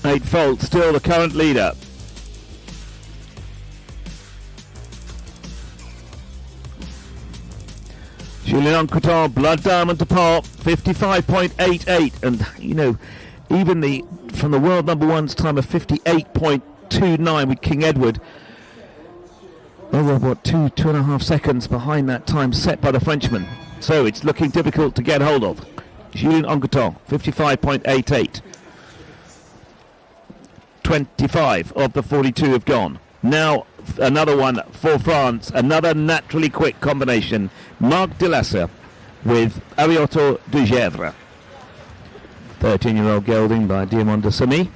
Eight fault, still the current leader. Julien Couture, Blood Diamond to par, 55.88, and you know, even from the world number one's time of 58.29 with King Edward, over two and a half seconds behind that time set by the Frenchman. So it's looking difficult to get hold of. Julien Couture, 55.88. 25 of the 42 have gone. Now another one for France, another naturally quick combination. Marc Delasser with Arioto de Gevres. 13-year-old gelding by Diamond de Samy.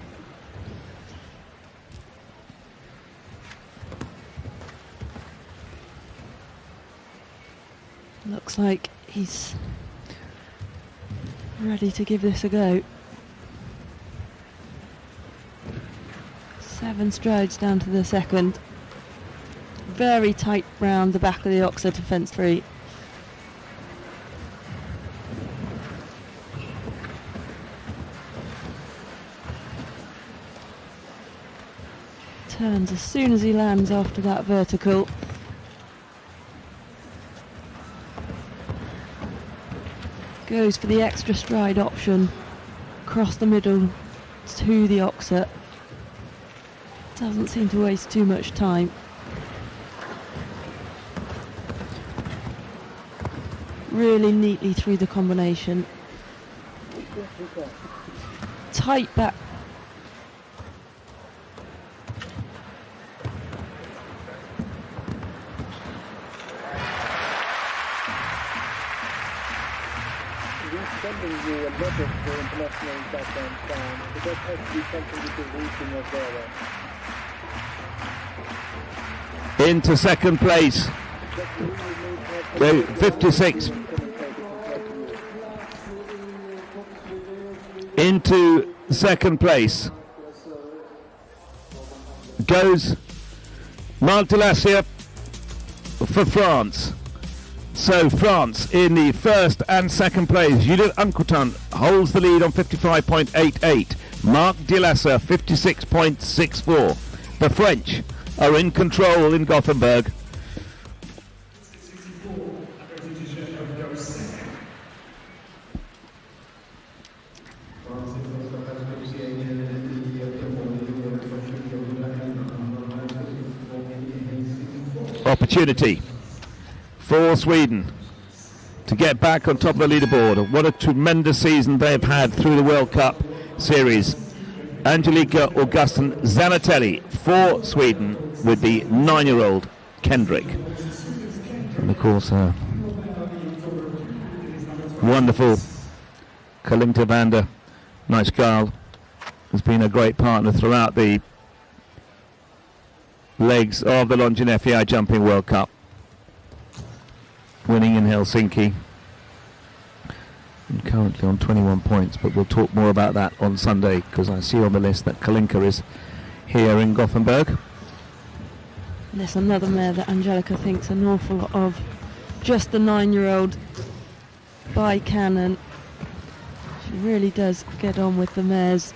Looks like he's ready to give this a go. 7 strides down to the second. Very tight round the back of the Oxford to fence 3. Turns as soon as he lands after that vertical. Goes for the extra stride option across the middle to the Oxford. Doesn't seem to waste too much time. Really neatly through the combination. Tight back. Sending you a lot of international background sound, but that has to be something with the routing of there. Into second place. 56. Into second place goes Marc Delasser for France. So France in the first and second place. Judith Unqueton holds the lead on 55.88. Marc Delasser 56.64. The French are in control in Gothenburg. Opportunity for Sweden to get back on top of the leaderboard. What a tremendous season they've had through the World Cup series. Angelika Augustin Zanatelli for Sweden with the 9-year-old Kendrick. And of course, wonderful Kalinka van der Nijskaal has been a great partner throughout the legs of the Longines FEI Jumping World Cup, winning in Helsinki and currently on 21 points, but we'll talk more about that on Sunday because I see on the list that Kalinka is here in Gothenburg. There's another mare that Angelika thinks an awful lot of, just the 9-year-old by Cannon. She really does get on with the mares.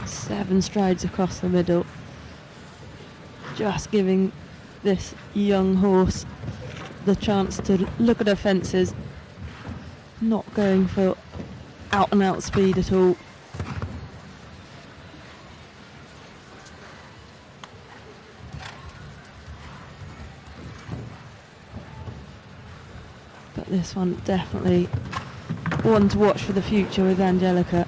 Seven strides across the middle, just giving this young horse the chance to look at her fences, not going for out and out speed at all. But this one definitely one to watch for the future with Angelika.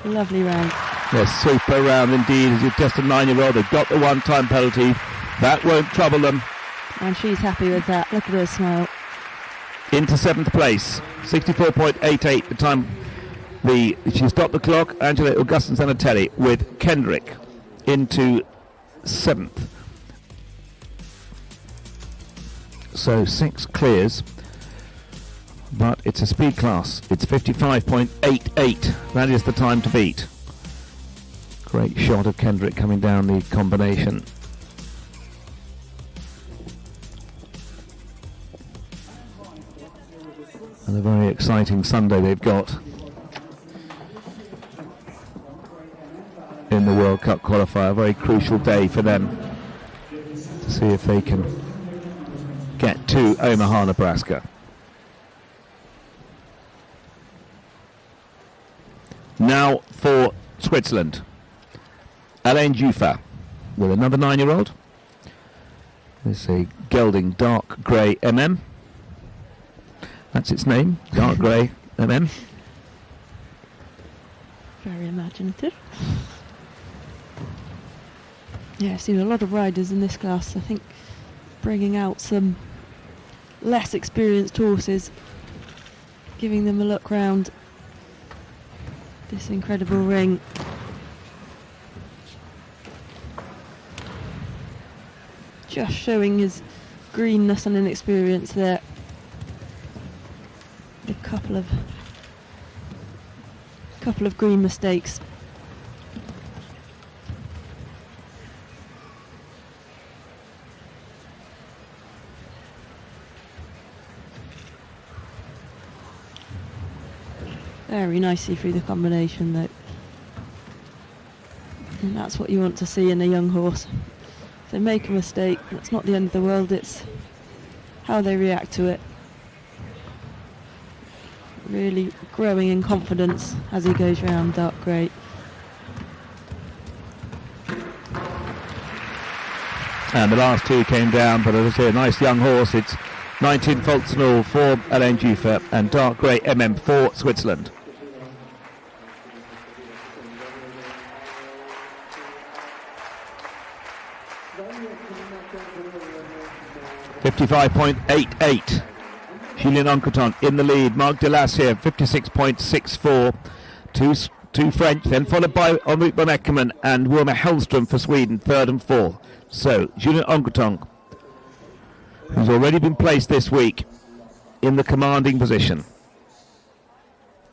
Lovely round. Yes, super round indeed. As you're just a 9-year-old, they've got the one-time penalty. That won't trouble them. And she's happy with that. Look at her smile. Into 7th place, 64.88 the time. She stopped the clock. Angela Augustin Zanatelli with Kendrick into 7th. So 6 clears. But it's a speed class. It's 55.88. That is the time to beat. Great shot of Kendrick coming down the combination. And a very exciting Sunday they've got in the World Cup qualifier. A very crucial day for them to see if they can get to Omaha, Nebraska. Now for Switzerland. Alain Jufa with another 9-year-old. There's a gelding dark grey MM. That's its name, dark grey MM. Very imaginative. Yeah, I've seen a lot of riders in this class, I think, bringing out some less experienced horses, giving them a look round this incredible ring. Just showing his greenness and inexperience there. A couple of green mistakes. Very nicely through the combination though. And that's what you want to see in a young horse. If they make a mistake, that's not the end of the world, it's how they react to it. Really growing in confidence as he goes round dark grey. And the last two came down, but as I say, a nice young horse. It's 19 faults and all for Alain Jufa and dark grey MM for Switzerland. .88. Julien Oncoton in the lead. Marc Delas here, 56.64. Two French, then followed by Henrik von Eckermann and Wilma Hellström for Sweden, 3rd and 4th. So, Julien Oncoton, who's already been placed this week in the commanding position.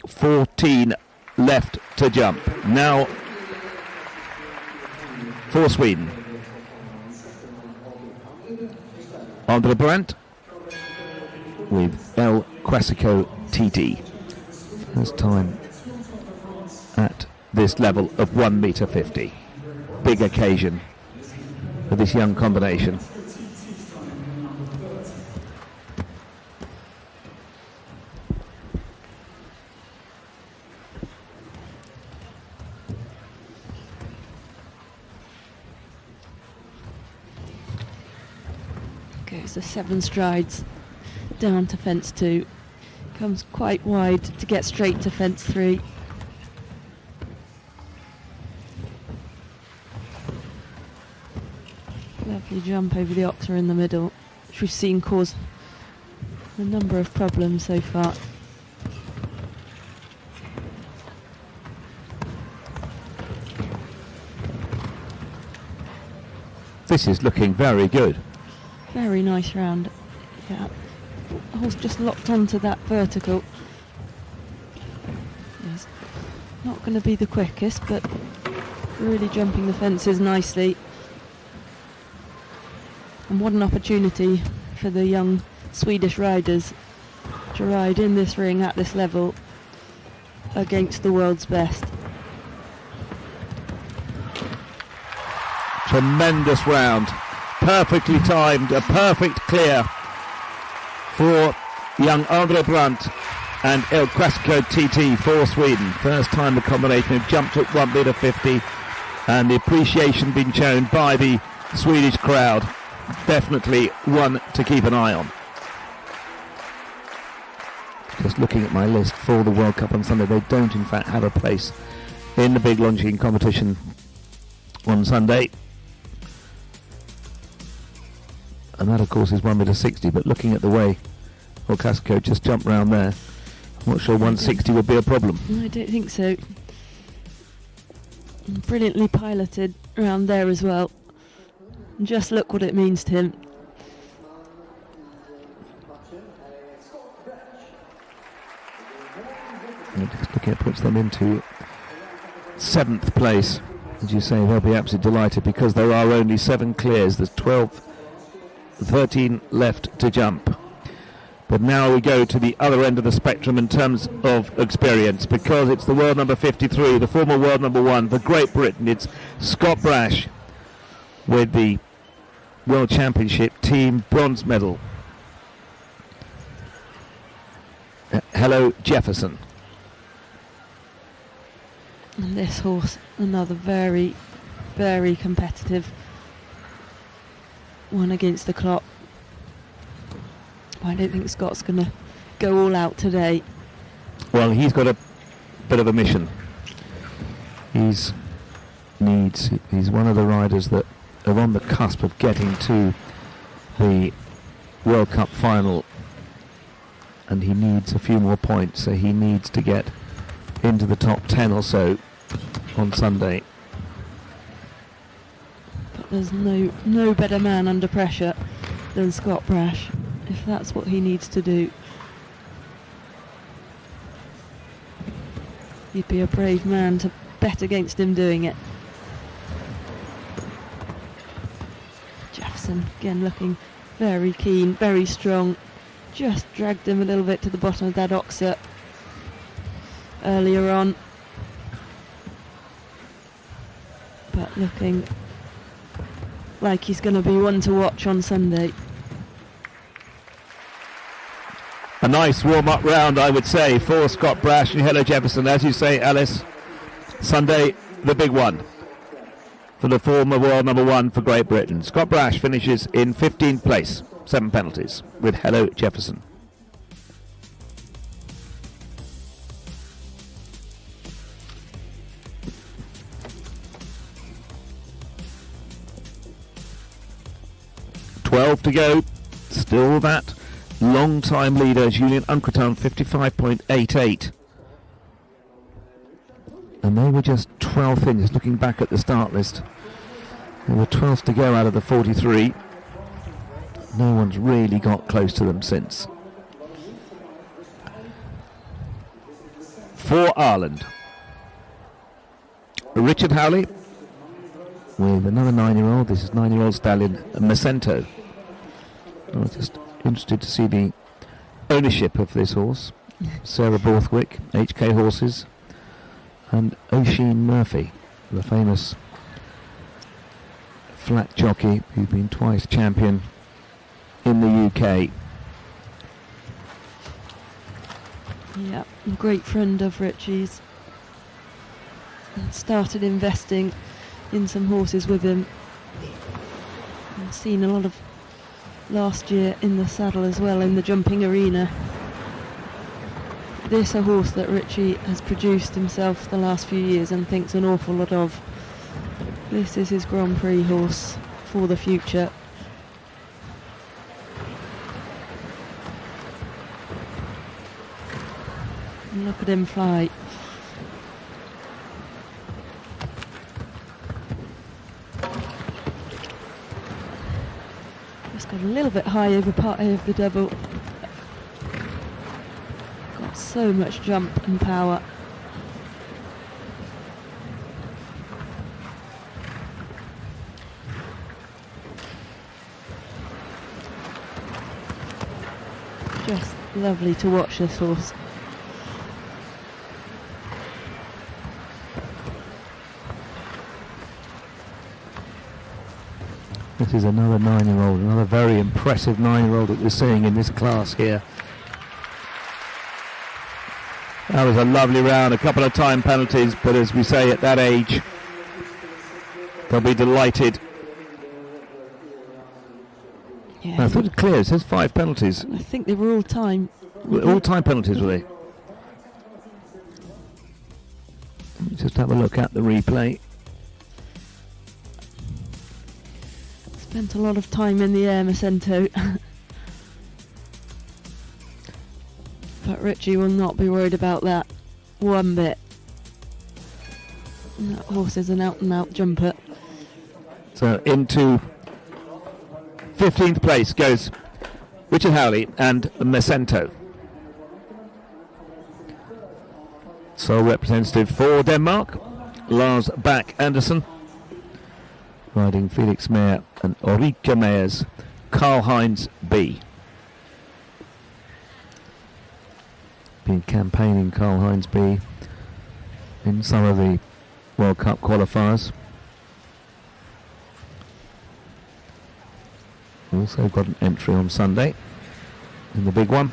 14 left to jump. Now for Sweden. Andra Brandt with El Quasico TT. First time at this level of 1.50 meters. Big occasion for this young combination. Goes the 7 strides down to fence 2. Comes quite wide to get straight to fence 3. Lovely jump over the oxer in the middle, which we've seen cause a number of problems so far. This is looking very good. Very nice round. Yeah. The horse just locked onto that vertical. It's not going to be the quickest, but really jumping the fences nicely. And what an opportunity for the young Swedish riders to ride in this ring at this level against the world's best. Tremendous round. Perfectly timed, a perfect clear for young Andra Brandt and El Quasico TT for Sweden. First time the combination have jumped at 1.50 meters, and the appreciation being shown by the Swedish crowd. Definitely one to keep an eye on. Just looking at my list for the World Cup on Sunday, they don't in fact have a place in the big Longines competition on Sunday. And that of course is 1.60 meters, but looking at the way El Quasico just jumped round there, I'm not sure 160 would be a problem. I don't think so. Brilliantly piloted around there as well. And just look what it means to him. And just looking at puts them into 7th place. As you say, they'll be absolutely delighted because there are only 7 clears. There's 13 left to jump. But now we go to the other end of the spectrum in terms of experience, because it's the world number 53, the former world number 1 for Great Britain. It's Scott Brash with the World Championship team bronze medal. Hello Jefferson. And this horse, another very, very competitive one against the clock. I don't think Scott's going to go all out today. Well, he's got a bit of a mission. He's one of the riders that are on the cusp of getting to the World Cup final, and he needs a few more points, so he needs to get into the top 10 or so on Sunday. But there's no better man under pressure than Scott Brash, if that's what he needs to do. He'd be a brave man to bet against him doing it. Jefferson again looking very keen, very strong. Just dragged him a little bit to the bottom of that oxer earlier on. But looking like he's going to be one to watch on Sunday. A nice warm-up round, I would say, for Scott Brash and Hello Jefferson. As you say, Alice, Sunday, the big one for the former world number 1 for Great Britain. Scott Brash finishes in 15th place, 7 penalties, with Hello Jefferson. $12 to go, still that long-time leader, Julian Unkerton, 55.88. And they were just 12 things, looking back at the start list. There were 12 to go out of the 43. No one's really got close to them since. for Ireland. Richard Howley with another 9-year-old. This is 9-year-old stallion Macento. I was just interested to see the ownership of this horse. Sarah Borthwick, HK Horses, and Oisin Murphy, the famous flat jockey who's been twice champion in the UK. Yeah, a great friend of Richie's. Started investing in some horses with him. I've seen a lot of last year in the saddle as well, in the jumping arena. This a horse that Richie has produced himself the last few years and thinks an awful lot of. This is his Grand Prix horse for the future. And look at him fly. Just got a little bit high over part A of the double. Got so much jump and power. Just lovely to watch this horse. This is another 9-year-old, another very impressive 9-year-old that we're seeing in this class here. That was a lovely round, a couple of time penalties, but as we say, at that age, they'll be delighted. Yeah, I thought it clear. It says 5 penalties. I think they were all time. All time penalties, were they? Let me just have a look at the replay. Spent a lot of time in the air, Macento. But Richie will not be worried about that one bit. That horse is an out-and-out jumper. So into 15th place goes Richard Howley and Macento. Sole representative for Denmark, Lars Bak Andersen. Riding Felix Meyer and Ulrike Meyer's Karl-Heinz B. Been campaigning Karl-Heinz B in some of the World Cup qualifiers. Also got an entry on Sunday in the big one.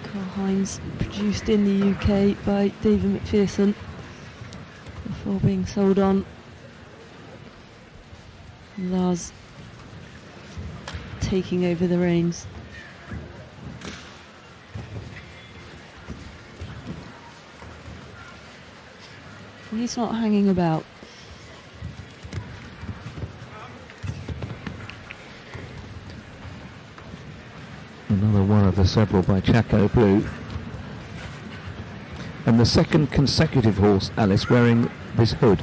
Karl-Heinz produced in the UK by David McPherson before being sold on. Lars taking over the reins. He's not hanging about. Another one of the several by Chaco Blue. And the second consecutive horse, Alice, wearing this hood.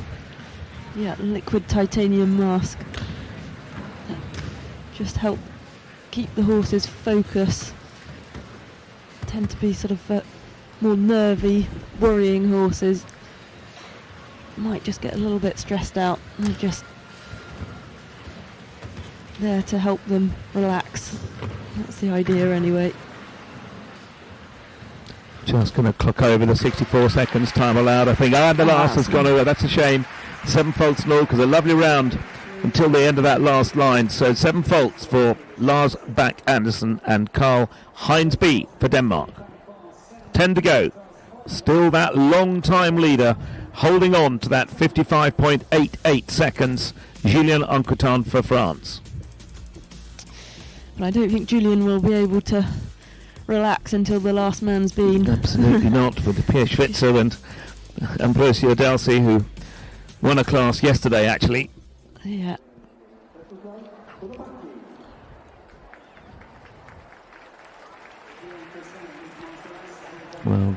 Yeah, liquid titanium mask. Just help keep the horses' focus. Tend to be sort of more nervy, worrying horses. Might just get a little bit stressed out. They're just there to help them relax. That's the idea anyway. Just going to clock over the 64 seconds time allowed, I think. And the last has gone over. That's a shame. 7 faults and all, because a lovely round until the end of that last line. So 7 faults for Lars Bak Andersen and Karl-Heinz B for Denmark. 10 to go. Still that long time leader holding on to that 55.88 seconds. Julien Anquetin for France. But I don't think Julian will be able to relax until the last man's been. Absolutely not, with Pierre Schwitzer and Ambrosio Delcy, who won a class yesterday, actually. Yeah. Well,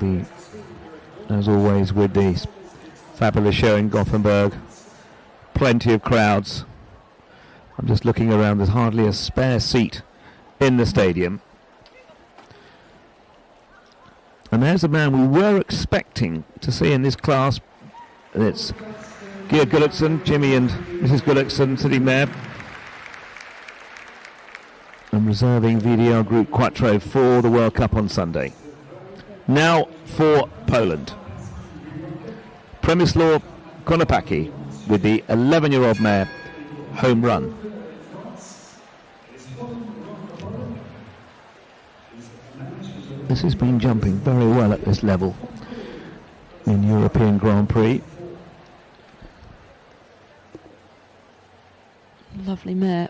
as always with these fabulous show in Gothenburg, plenty of crowds. I'm just looking around, there's hardly a spare seat in the stadium. And there's a man we were expecting to see in this class. It's Georg Gulliksen, Jimmy and Mrs. Gulliksen sitting there. And reserving VDR Group Quattro for the World Cup on Sunday. Now for Poland. Przemysław Konopacki with the 11-year-old mare Home Run. This has been jumping very well at this level in European Grand Prix. Lovely mare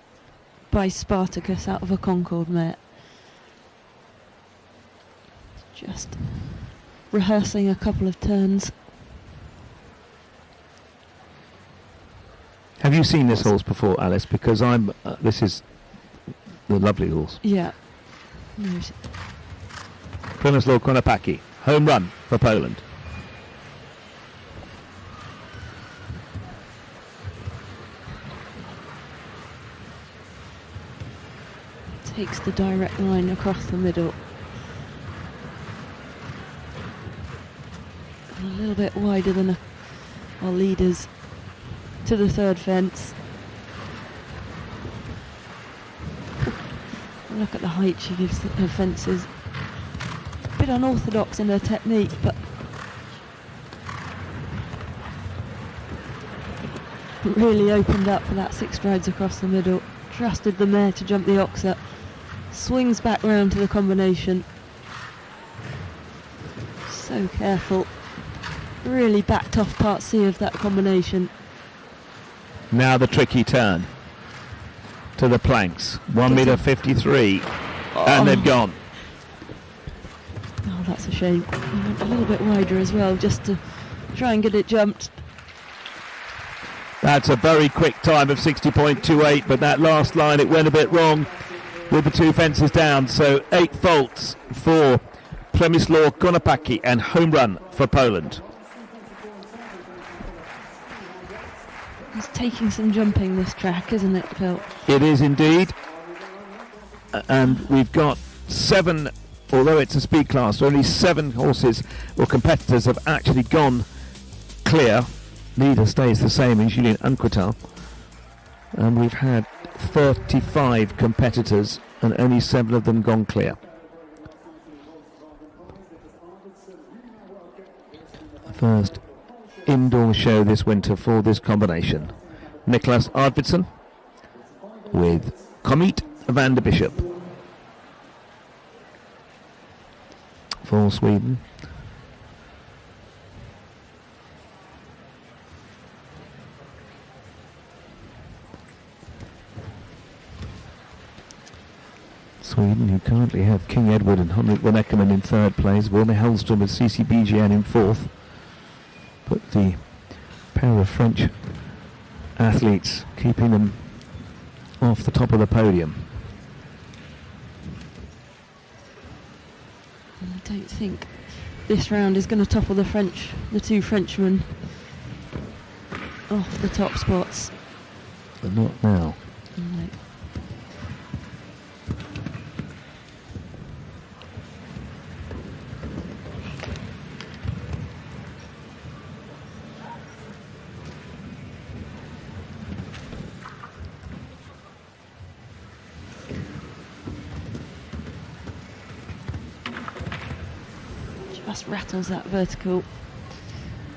by Spartacus out of a Concord mare. Just rehearsing a couple of turns. Have you seen this horse before, Alice? Because this is the lovely horse. Yeah. Przemysław Konopacki, Home Run for Poland. Takes the direct line across the middle. A little bit wider than our leaders to the third fence. Look at the height she gives her fences. A bit unorthodox in her technique, but really opened up for that 6 strides across the middle. Trusted the mare to jump the oxer. Swings back round to the combination. So careful. Really backed off part C of that combination. Now the tricky turn to the planks. 1 metre 53. And they've gone. Oh, that's a shame. He went a little bit wider as well, just to try and get it jumped. That's a very quick time of 60.28, but that last line, it went a bit wrong with the 2 fences down. So 8 faults for Przemysław Konopacki and Home Run for Poland. It's taking some jumping, this track, isn't it, Phil? It is indeed. And we've got 7, although it's a speed class, only 7 horses or competitors have actually gone clear. Leader stays the same in Julien Unquetal. And we've had 35 competitors and only 7 of them gone clear. The first indoor show this winter for this combination. Niklas Arvidsson with Comet van der Bishop for Sweden. Sweden, who currently have King Edward and Henrik van Eckermann in 3rd place, Wilmer Hellström with CCBGN in 4th. But the pair of French athletes keeping them off the top of the podium. I don't think this round is going to topple the 2 Frenchmen off the top spots. But not now. No. Just rattles that vertical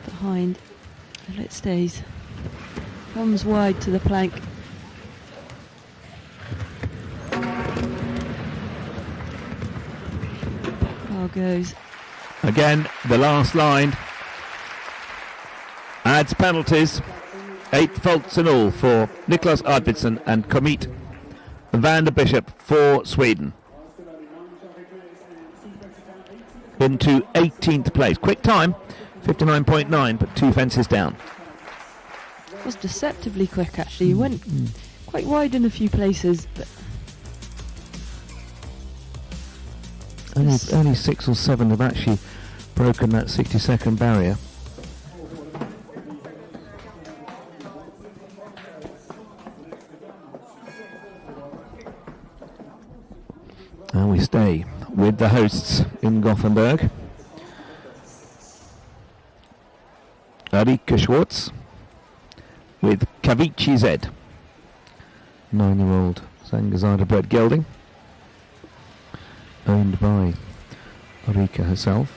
behind, and it stays. Comes wide to the plank. Back goes. Again, the last line adds penalties. 8 faults in all for Niklas Arvidsson and Comet van der Bishop for Sweden. Into 18th place. Quick time, 59.9, but 2 fences down. It was deceptively quick, actually. He went quite wide in a few places, but only 6 or 7 have actually broken that 60-second barrier. And we stay with the hosts in Gothenburg. Erika Schwartz with Kavichi Z. 9-year-old Zangazada bred gelding, owned by Erika herself.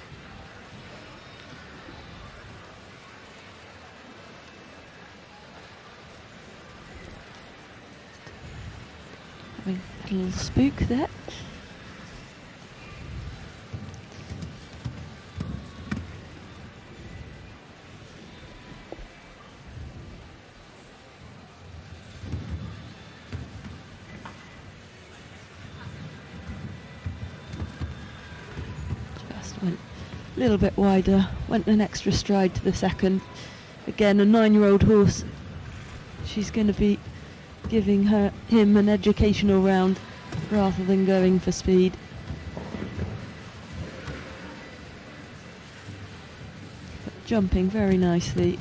Having a little spook there. Went a little bit wider, went an extra stride to the second. Again, a 9-year-old horse. She's going to be giving him an educational round rather than going for speed. But jumping very nicely.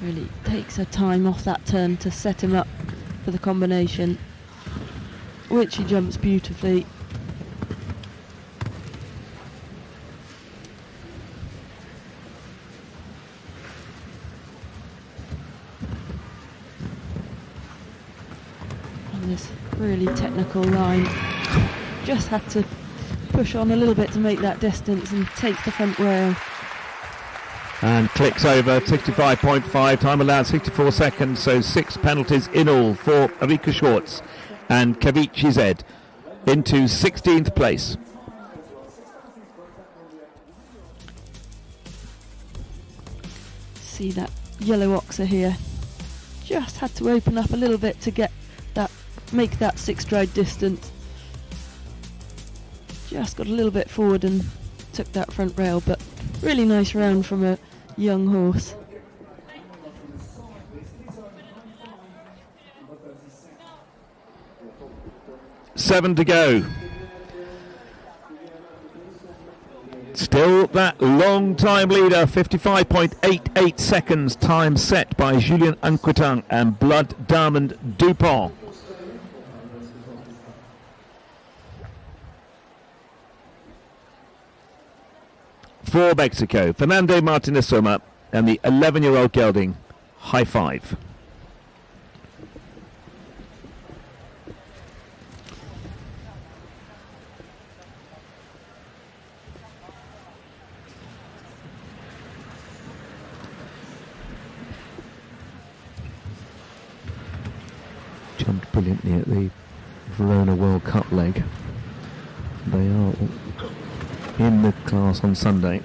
Really takes her time off that turn to set him up for the combination, which he jumps beautifully. On this really technical line, just had to push on a little bit to make that distance and takes the front rail. And clicks over, 65.5, time allowed 64 seconds, so 6 penalties in all for Erika Schwartz and Kavichi Z into 16th place. See that yellow oxer here, just had to open up a little bit to get that, make that 6-stride distance. Just got a little bit forward and took that front rail, but really nice round from a young horse. Seven to go. Still that long time leader, 55.88 seconds, time set by Julien Anquetin and Blood Diamond Dupont. For Mexico, Fernando Martinez Soma and the 11-year-old gelding, High Five. Jumped brilliantly at the Verona World Cup leg. They are in the class on Sunday.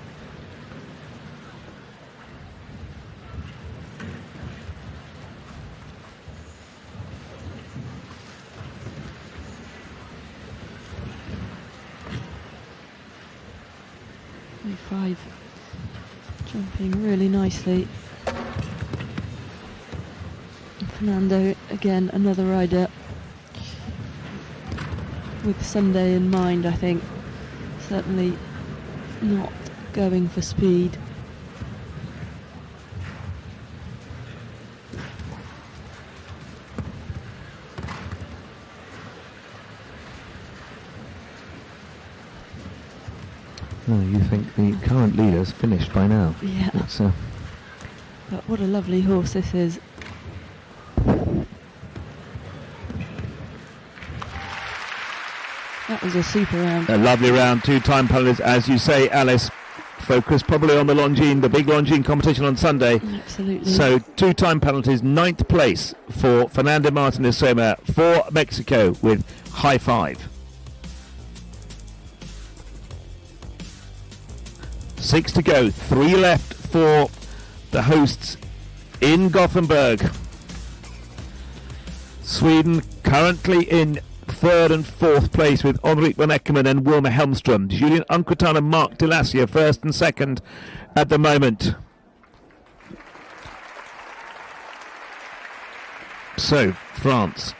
Five, jumping really nicely. Fernando, again, another rider with Sunday in mind, I think. Certainly not going for speed. Oh, you think the current leader's finished by now? Yeah. But what a lovely horse this is. That was a super round. A lovely round, 2-time penalties, as you say, Alice. Focus probably on the Longines, the big Longines competition on Sunday. Absolutely. So 2-time penalties, 9th place for Fernando Martinez Soma for Mexico with High Five. 6 to go, 3 left for the hosts in Gothenburg. Sweden currently in 3rd and 4th place with Henrik van Eckermann and Wilma Helmström. Julien Anquetin and Marc Delassier 1st and 2nd at the moment. So, France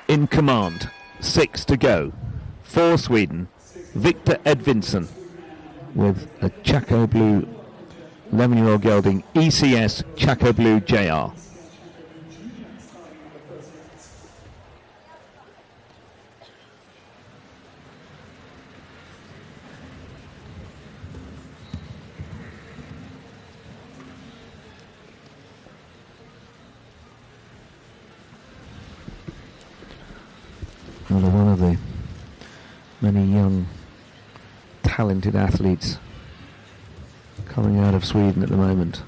in command, 6 to go. For Sweden, Victor Edvinsson with a Chaco Blue 11-year-old gelding, ECS Chaco Blue JR. Another one of the many young, talented athletes coming out of Sweden at the moment.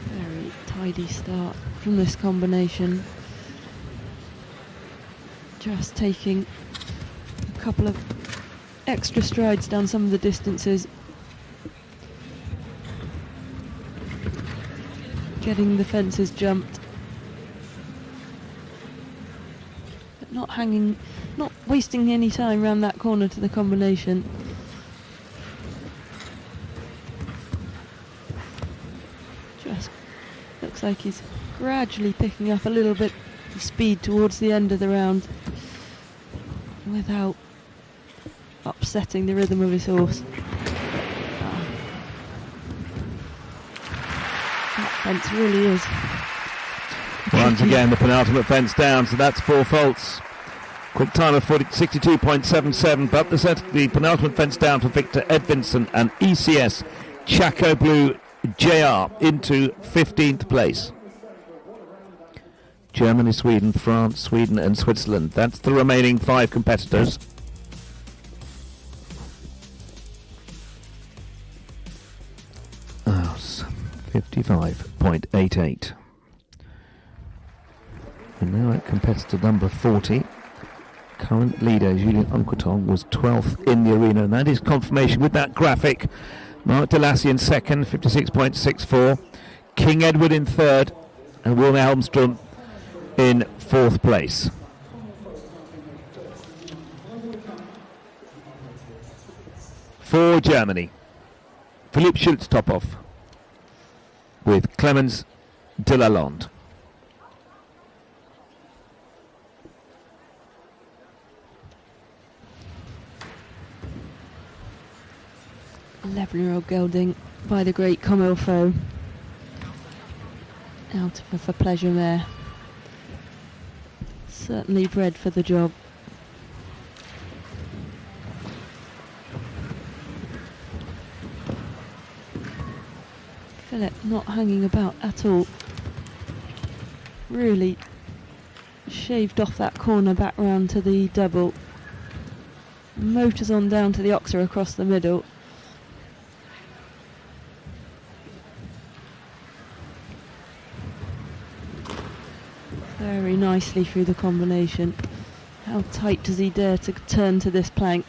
Very tidy start from this combination. Just taking a couple of extra strides down some of the distances. Getting the fences jumped. But not hanging, not wasting any time around that corner to the combination. Just looks like he's gradually picking up a little bit of speed towards the end of the round without upsetting the rhythm of his horse. That fence really is. Once again, the penultimate fence down, so that's 4 faults. Quick time of 62.77, but the penultimate fence down for Victor Edvinsson and ECS Chaco Blue JR into 15th place. Germany, Sweden, France, Sweden and Switzerland. That's the remaining 5 competitors. Oh, 55.88. And now at competitor number 40. Current leader Julien Unqueton was 12th in the arena, and that is confirmation with that graphic. Mark Delassie in second, 56.64. King Edward in third, and Wilmer Helmstrom in 4th place. For Germany, Philippe Schultz top off with Clemens de Lalonde. Eleven-year-old gelding by the great Comilfo. Out of for pleasure mare. Certainly bred for the job. Philip not hanging about at all. Really shaved off that corner back round to the double. Motors on down to the Oxer across the middle. Very nicely through the combination. How tight does he dare to turn to this plank?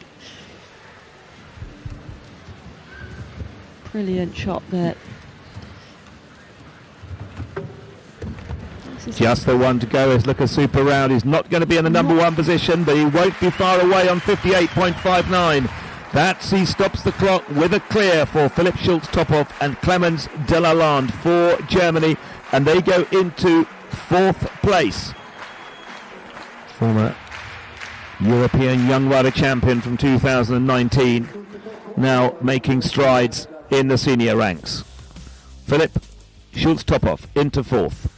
Brilliant shot there. Just the one to go is Lucas Super Round. He's not going to be in the number 1 position, but he won't be far away on 58.59. He stops the clock with a clear for Philipp Schultz top off and Clemens de Lalonde for Germany, and they go into 4th place. Former European Young Rider Champion from 2019, now making strides in the senior ranks. Philipp Schultz top off into 4th.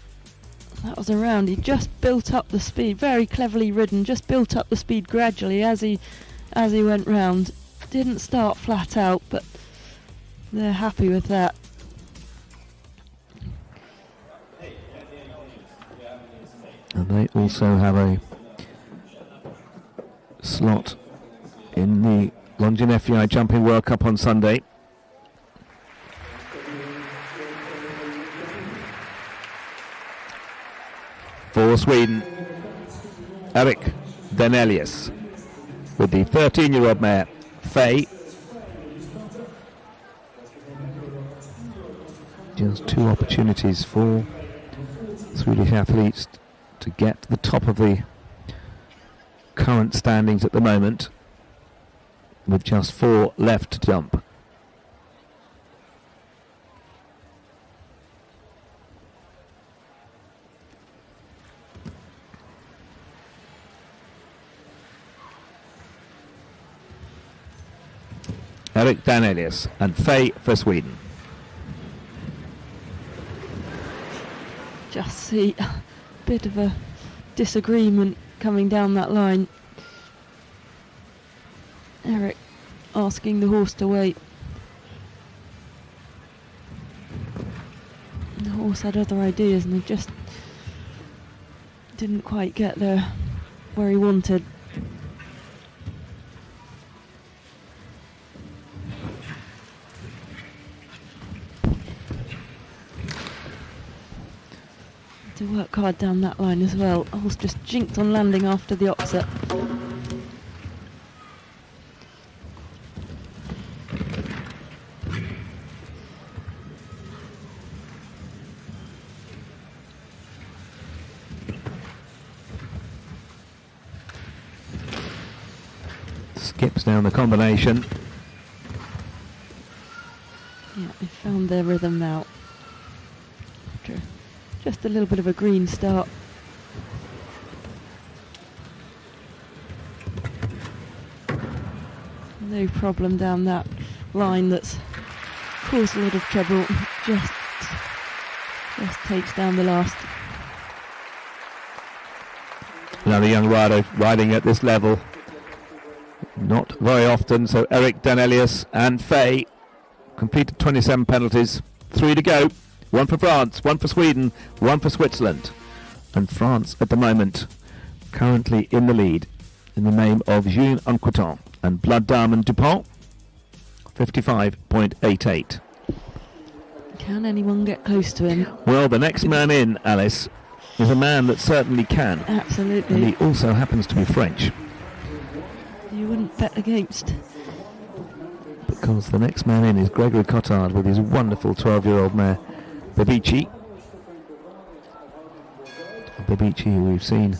That was a round. He just built up the speed, very cleverly ridden, just built up the speed gradually as he went round. Didn't start flat out, but they're happy with that. And they also have a slot in the Longines FEI Jumping World Cup on Sunday. For Sweden, Erik Danelius with the 13-year-old mare FEI. Just 2 opportunities for Swedish athletes to get to the top of the current standings at the moment, with just 4 left to jump. Erik Danelius and FEI for Sweden. Just see a bit of a disagreement coming down that line. Eric asking the horse to wait. The horse had other ideas and he just didn't quite get there where he wanted. To work hard down that line as well. The horse just jinked on landing after the offset. Skips down the combination. Yeah, they found their rhythm now. After just a little bit of a green start. No problem down that line that's caused a lot of trouble. Just takes down the last. Another young rider riding at this level. Not very often, so Eric Danelius and FEI completed 27 penalties. 3 to go. 1 for France, 1 for Sweden, 1 for Switzerland. And France at the moment currently in the lead in the name of Julien Unquetant and Blood Diamond Dupont, 55.88. Can anyone get close to him? Well, the next man in, Alice, is a man that certainly can. Absolutely. And he also happens to be French. You wouldn't bet against. Because the next man in is Gregory Cotard with his wonderful 12-year-old mare, Babici. Babici, who we've seen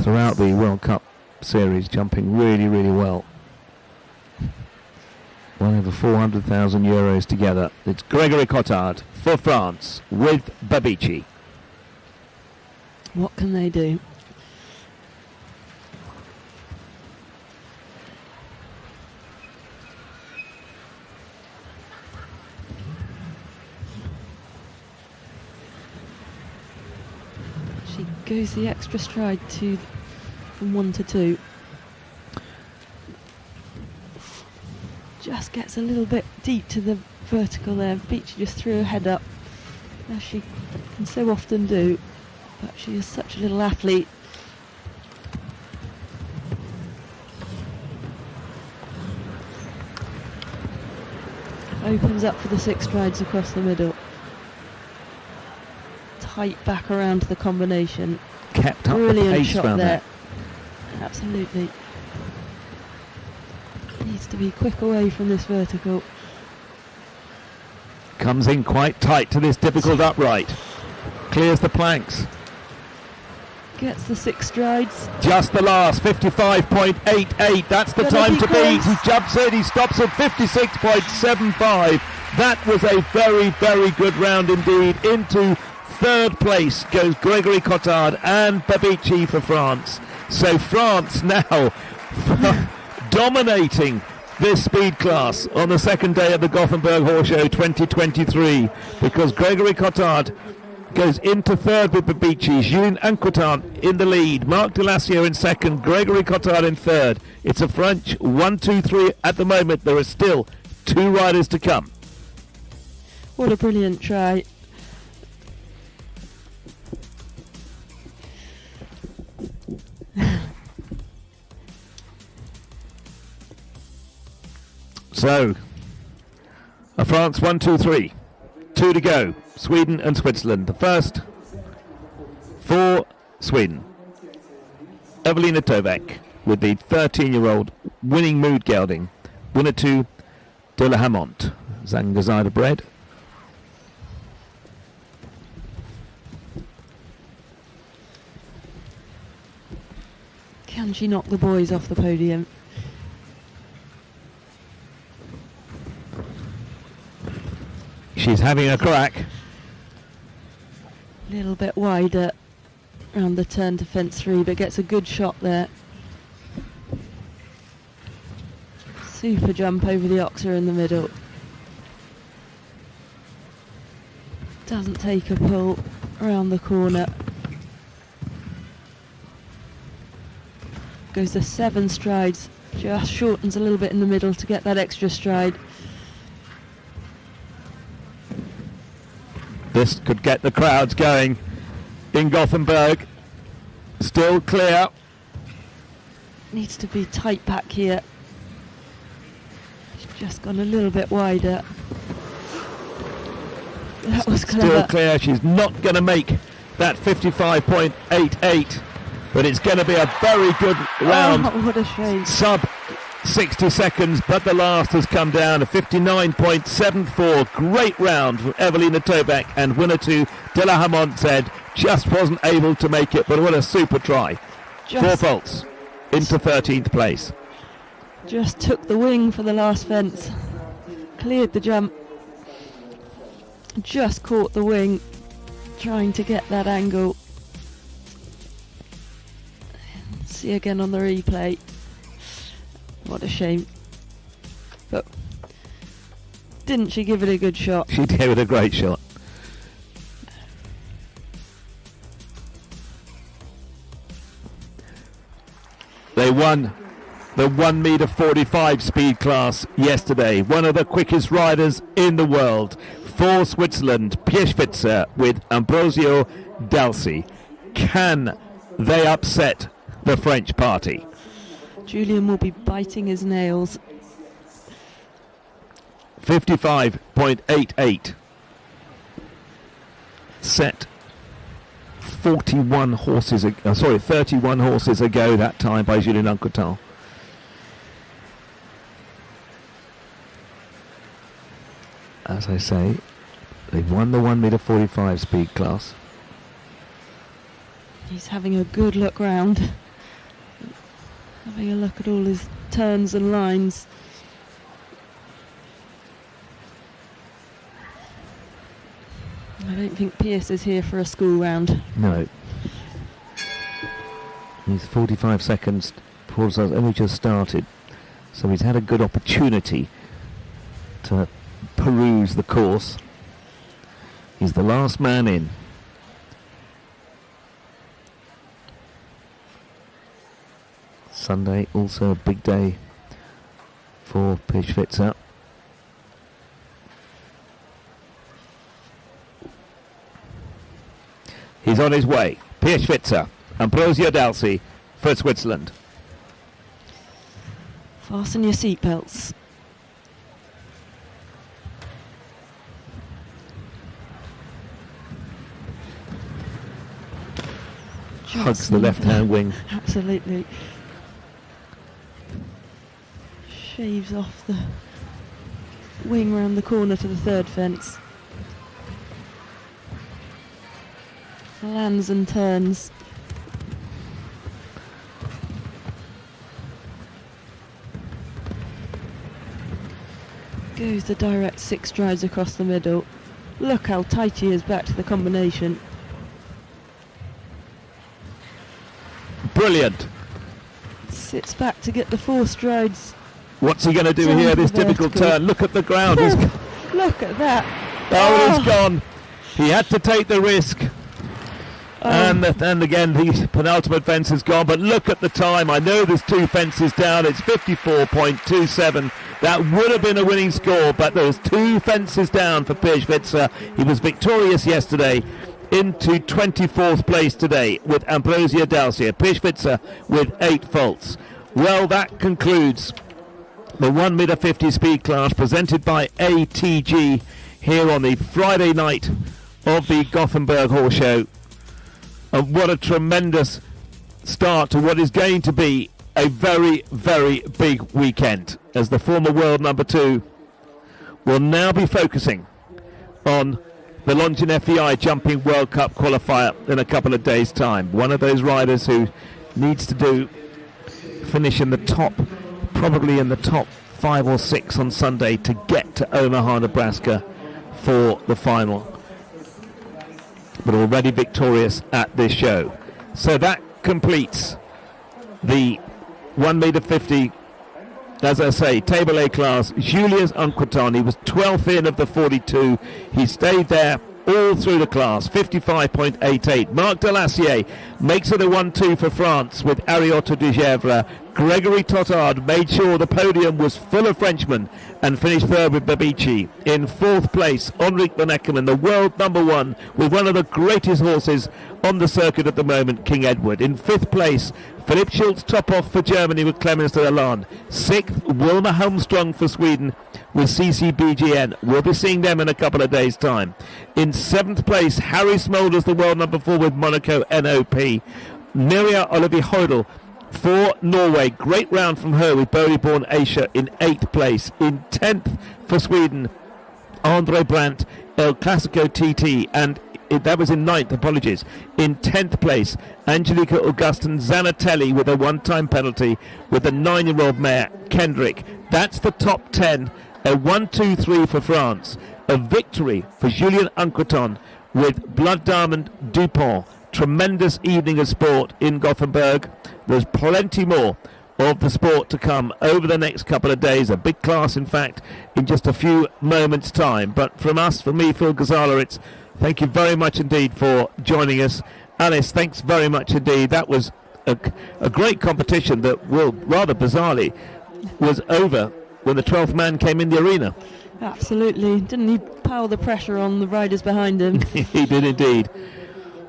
throughout the World Cup series, jumping really, really well. Won over 400,000 euros together. It's Gregory Cotard for France with Babici. What can they do? She goes the extra stride from 1 to 2. Just gets a little bit deep to the vertical there. Beachy just threw her head up, as she can so often do. But she is such a little athlete. Opens up for the 6 strides across the middle. Tight back around the combination. Kept up Brilliant the pace shot round there. there. Absolutely. Needs to be quick away from this vertical. Comes in quite tight to this difficult upright. Clears the planks. Gets the 6 strides. Just the last, 55.88. That's the Gonna time be to beat. close. He jumps in, he stops at 56.75. That was a very, very good round indeed. Into 3rd place goes Gregory Cotard and Babici for France. So France now dominating this speed class on the 2nd day of the Gothenburg Horse Show 2023, because Gregory Cotard goes into 3rd with Babici, Julien Unquetant in the lead, Marc Delassier in 2nd, Gregory Cotard in 3rd. It's a French 1, 2, 3 at the moment. There are still 2 riders to come. What a brilliant try. So, a France 1, 2, 3. 2 to go. Sweden and Switzerland. The first for Sweden. Evelina Tovek with the 13-year-old winning mood gelding. Winnetou de la Hamont. Zangazada bred. Can she knock the boys off the podium? She's having a crack. A little bit wider around the turn to fence 3, but gets a good shot there. Super jump over the oxer in the middle. Doesn't take a pull around the corner. Goes the 7 strides. Just shortens a little bit in the middle to get that extra stride. This could get the crowds going in Gothenburg. Still clear. Needs to be tight back here. She's just gone a little bit wider. That was clever. Still clear. She's not going to make that 55.88, but it's going to be a very good round. Oh, what a shame. Sub 60 seconds, but the last has come down to 59.74. Great round from Evelina Toback, and winner 2, De La Hamont, said just wasn't able to make it, but what a super try. 4 faults into 13th place. Just took the wing for the last fence. Cleared the jump. Just caught the wing, trying to get that angle. See again on the replay. What a shame. But didn't she give it a good shot? She gave it a great shot. They won the 1 meter 45 speed class yesterday. One of the quickest riders in the world. For Switzerland, Pieszwitzer with Ambrosio Dalsi. Can they upset the French party? Julian will be biting his nails. 55.88. Set 31 horses, 31 horses ago that time by Julien Anquetil. As I say, they've won the 1 meter 45 speed class. He's having a good look round. Having a look at all his turns and lines. I don't think Pierce is here for a school round. No. He's 45 seconds before it's only just started. So he's had a good opportunity to peruse the course. He's the last man in. Sunday, also a big day for Pieszwitzer. He's on his way. Pieszwitzer, Ambrosio Dalsi for Switzerland. Fasten your seatbelts. Hugs the left-hand wing. Absolutely. Shaves off the wing round the corner to the 3rd fence. Lands and turns. Goes the direct 6 strides across the middle. Look how tight he is back to the combination. Brilliant. Sits back to get the 4 strides. What's he going to do Down here, the this typical vertical. turn? Look at the ground. Look at that. Oh, it's gone. He had to take the risk. Oh. And again, the penultimate fence is gone. But look at the time. I know there's 2 fences down. It's 54.27. That would have been a winning score, but there's 2 fences down for Pieszwitzer. He was victorious yesterday, into 24th place today with Ambrosio Dalsi. Pieszwitzer with 8 faults. Well, that concludes the 1 meter 50 speed class presented by ATG here on the Friday night of the Gothenburg Horse Show. And what a tremendous start to what is going to be a very, very big weekend, as the former world number 2 will now be focusing on the Longines FEI Jumping World Cup qualifier in a couple of days' time. One of those riders who needs to finish in the top, probably in the top 5 or 6 on Sunday to get to Omaha, Nebraska for the final. But already victorious at this show. So that completes the 1 meter 50, as I say, table A class. Julius Anquetil, he was 12th in of the 42. He stayed there all through the class, 55.88. Marc Delassier makes it a 1-2 for France with Ariota de Gevre. Gregory Totard made sure the podium was full of Frenchmen and finished third with Babici. In fourth place, Henrik van Eckermann, the world number one, with one of the greatest horses on the circuit at the moment, King Edward. In fifth place, Philipp Schultz top off for Germany with Clemens de Lalande. Sixth, Wilma Holmström for Sweden with CCBGN. We'll be seeing them in a couple of days' time. In seventh place, Harry Smolders, the world number 4 with Monaco NOP. Mirja Olivier Heudel for Norway. Great round from her with Bodø-born Aisha in 8th place. In 10th for Sweden, Andre Brandt, El Clasico TT, and that was in 9th, apologies. In 10th place, Angelica Augustin Zanatelli with a one-time penalty with the 9-year-old mare, Kendrick. That's the top 10. A 1-2-3 for France. A victory for Julien Anqueton with Blood Diamond Dupont. Tremendous evening of sport in Gothenburg. There's plenty more of the sport to come over the next couple of days. A big class, in fact, in just a few moments' time. But from me, Phil Ghazala, it's thank you very much indeed for joining us. Alice, thanks very much indeed. That was a great competition that, well, rather bizarrely, was over when the 12th man came in the arena. Absolutely. Didn't he pile the pressure on the riders behind him? He did indeed.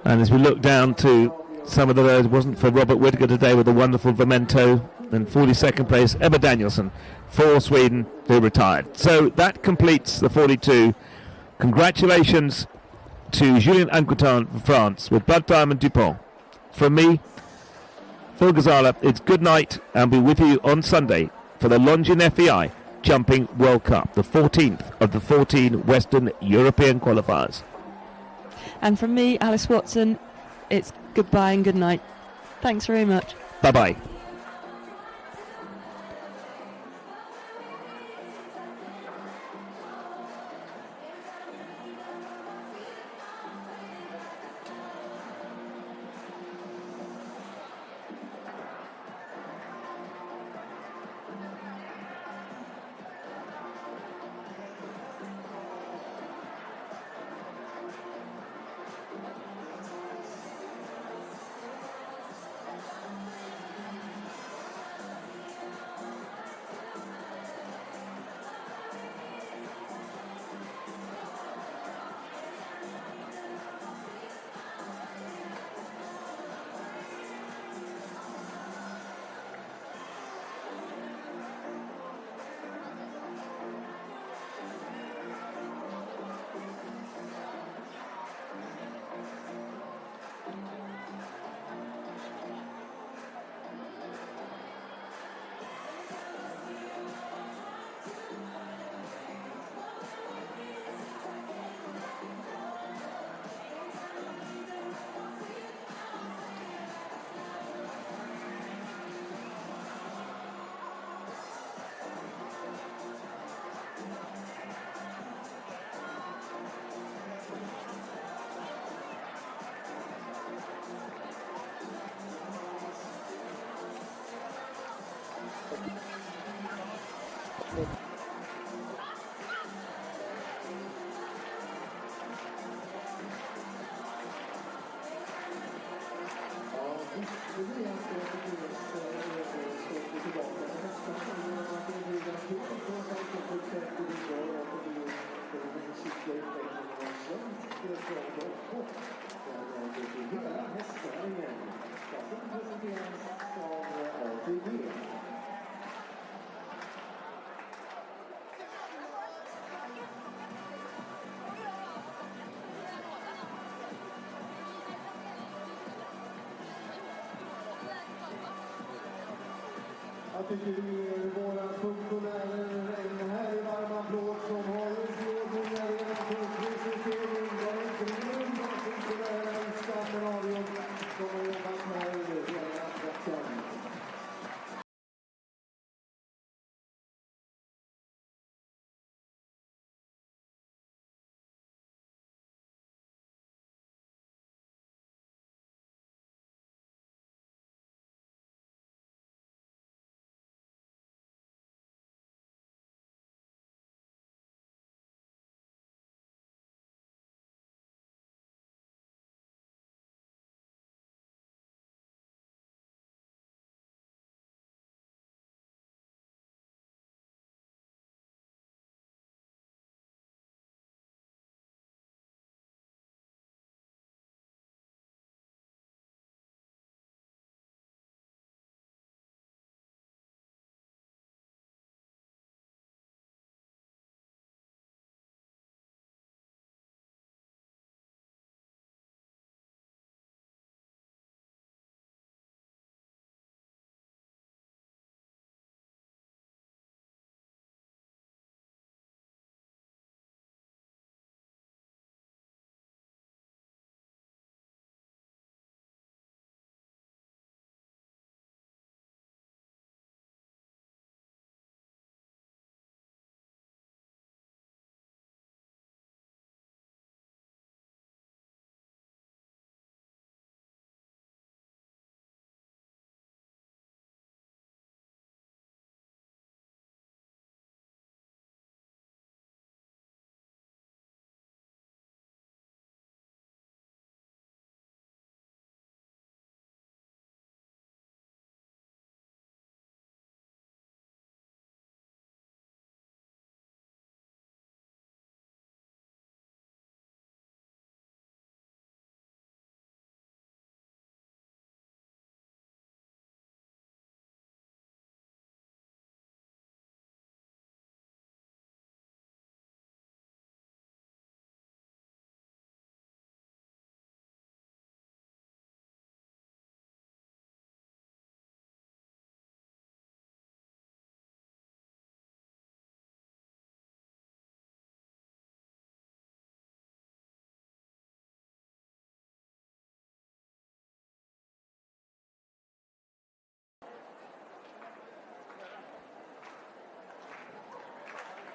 And as we look down to some of the roads, wasn't for Robert Whittaker today with a wonderful Vimento. And 42nd place, Emma Danielsson for Sweden, who retired. So that completes the 42. Congratulations to Julien Anqueton for France with Blood Diamond Dupont. From me, Phil Ghazala, it's good night, and be with you on Sunday for the Longines FEI Jumping World Cup, the 14th of the 14 Western European qualifiers. And from me, Alice Watson, it's goodbye and good night. Thanks very much. Bye-bye. Jag tycker vi är våra funktionärer en här i varm applåd som har utbildningar redan på prisutdelning. Det är inte mindre funktionärer i Skandinavien som har jobbat med hela veckan.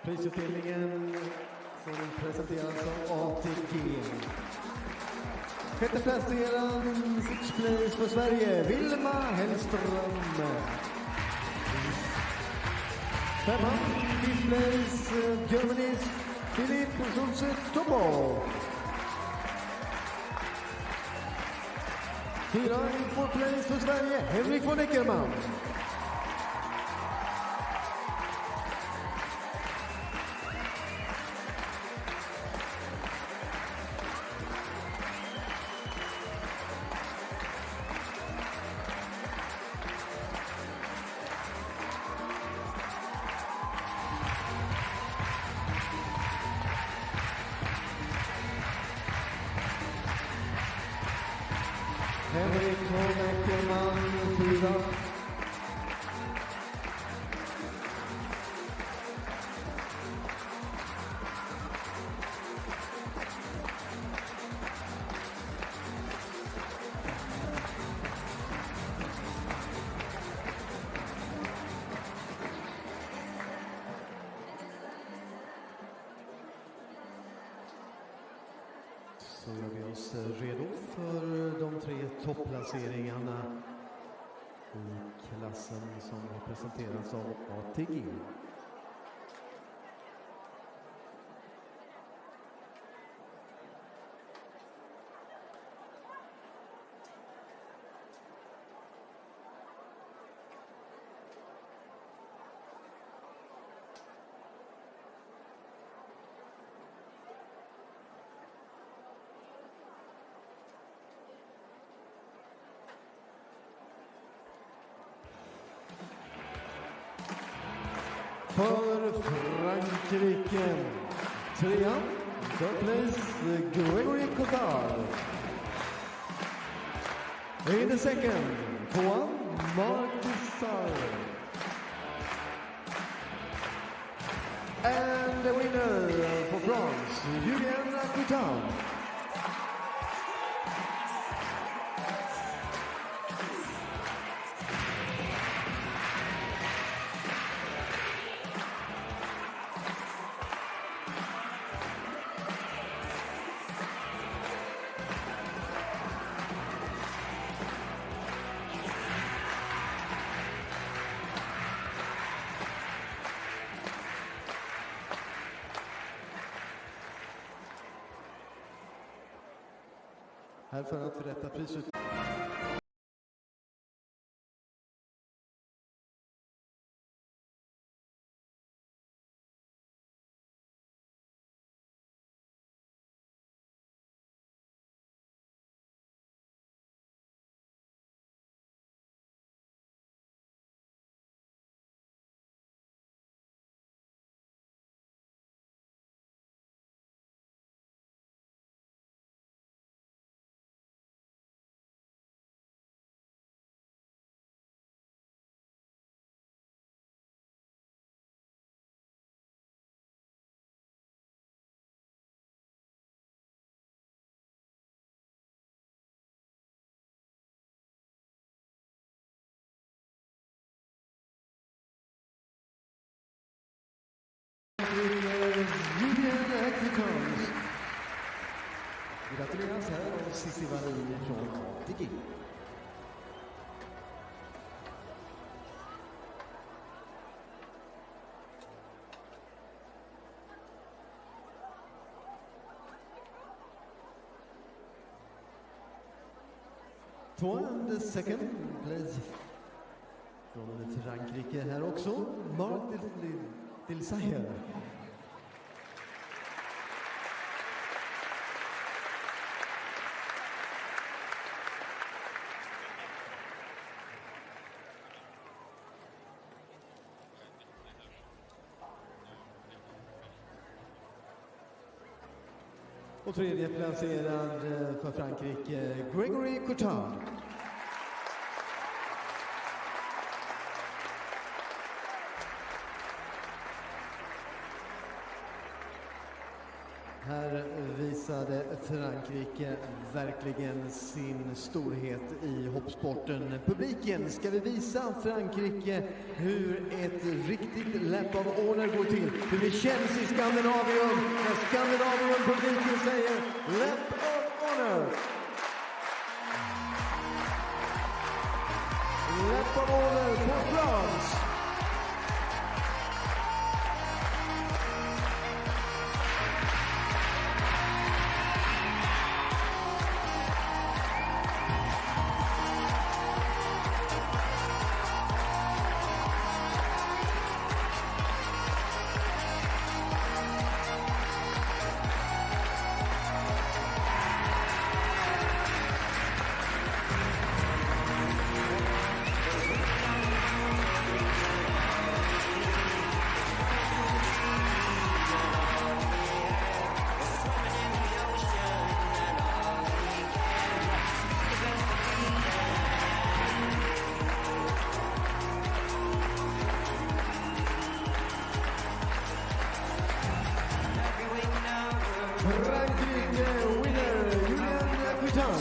Prisutdelningen som presenteras av ATG. Sjätte placerad, sixth place för Sverige, Vilma Hellström. Femma, fifth place, Germany's Filip Schulze-Tobo. Fyra, fourth place för Sverige, Henrik von Eckermann. Henrik von Eckermann, fyra. Så gör vi oss redo för de tre topplaceringarna i klassen som representeras av ATG. För Frankrike, trean, third place, Gregory Cotard. In the second, tvåan, Marcus Sarr. And the winner for France, Julien Coutin. Här för att förrätta priset. Julien Coutin. Gratuleras här av Cissi Wallin från ATG. And second place från Frankrike här också, Marc Delsayer. Och tredje placerad för Frankrike, Gregory Cotard. Här visade Frankrike verkligen sin storhet i hoppsporten. Publiken, ska vi visa Frankrike hur ett riktigt Lap of Honor går till. Hur det känns i Skandinavium när Skandinavium-publiken säger Lap of Honor. Lap of Honor for France. Frankrike winner Julian Guiton.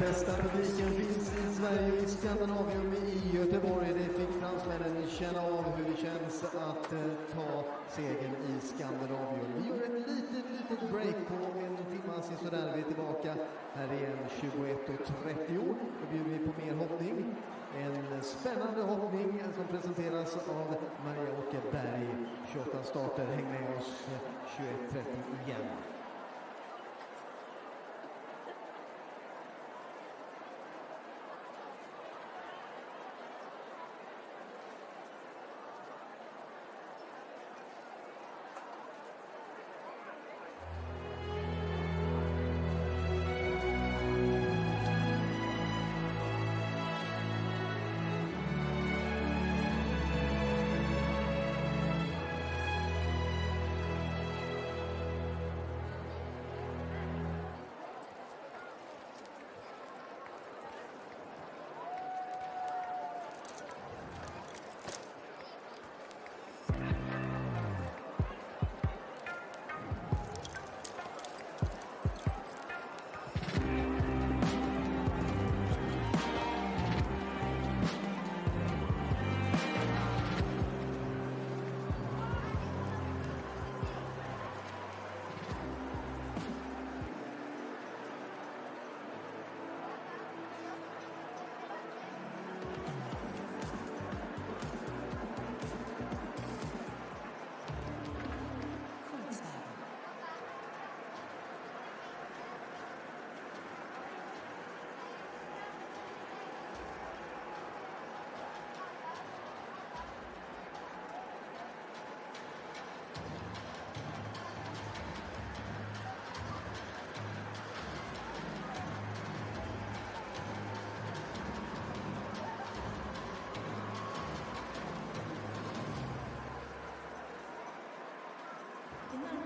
Bästa publiken finns i Sverige i Skandinavium i Göteborg. Det fick fransmännen känna av hur det känns att ta segern i Skandinavium. Vi gör ett litet break på en timme sådär. Vi är tillbaka här igen 21:30. Då bjuder vi på mer hoppning. En spännande hoppning som presenteras av Maria Åkerberg. 28 starter, häng med oss 21:30 igen. Đến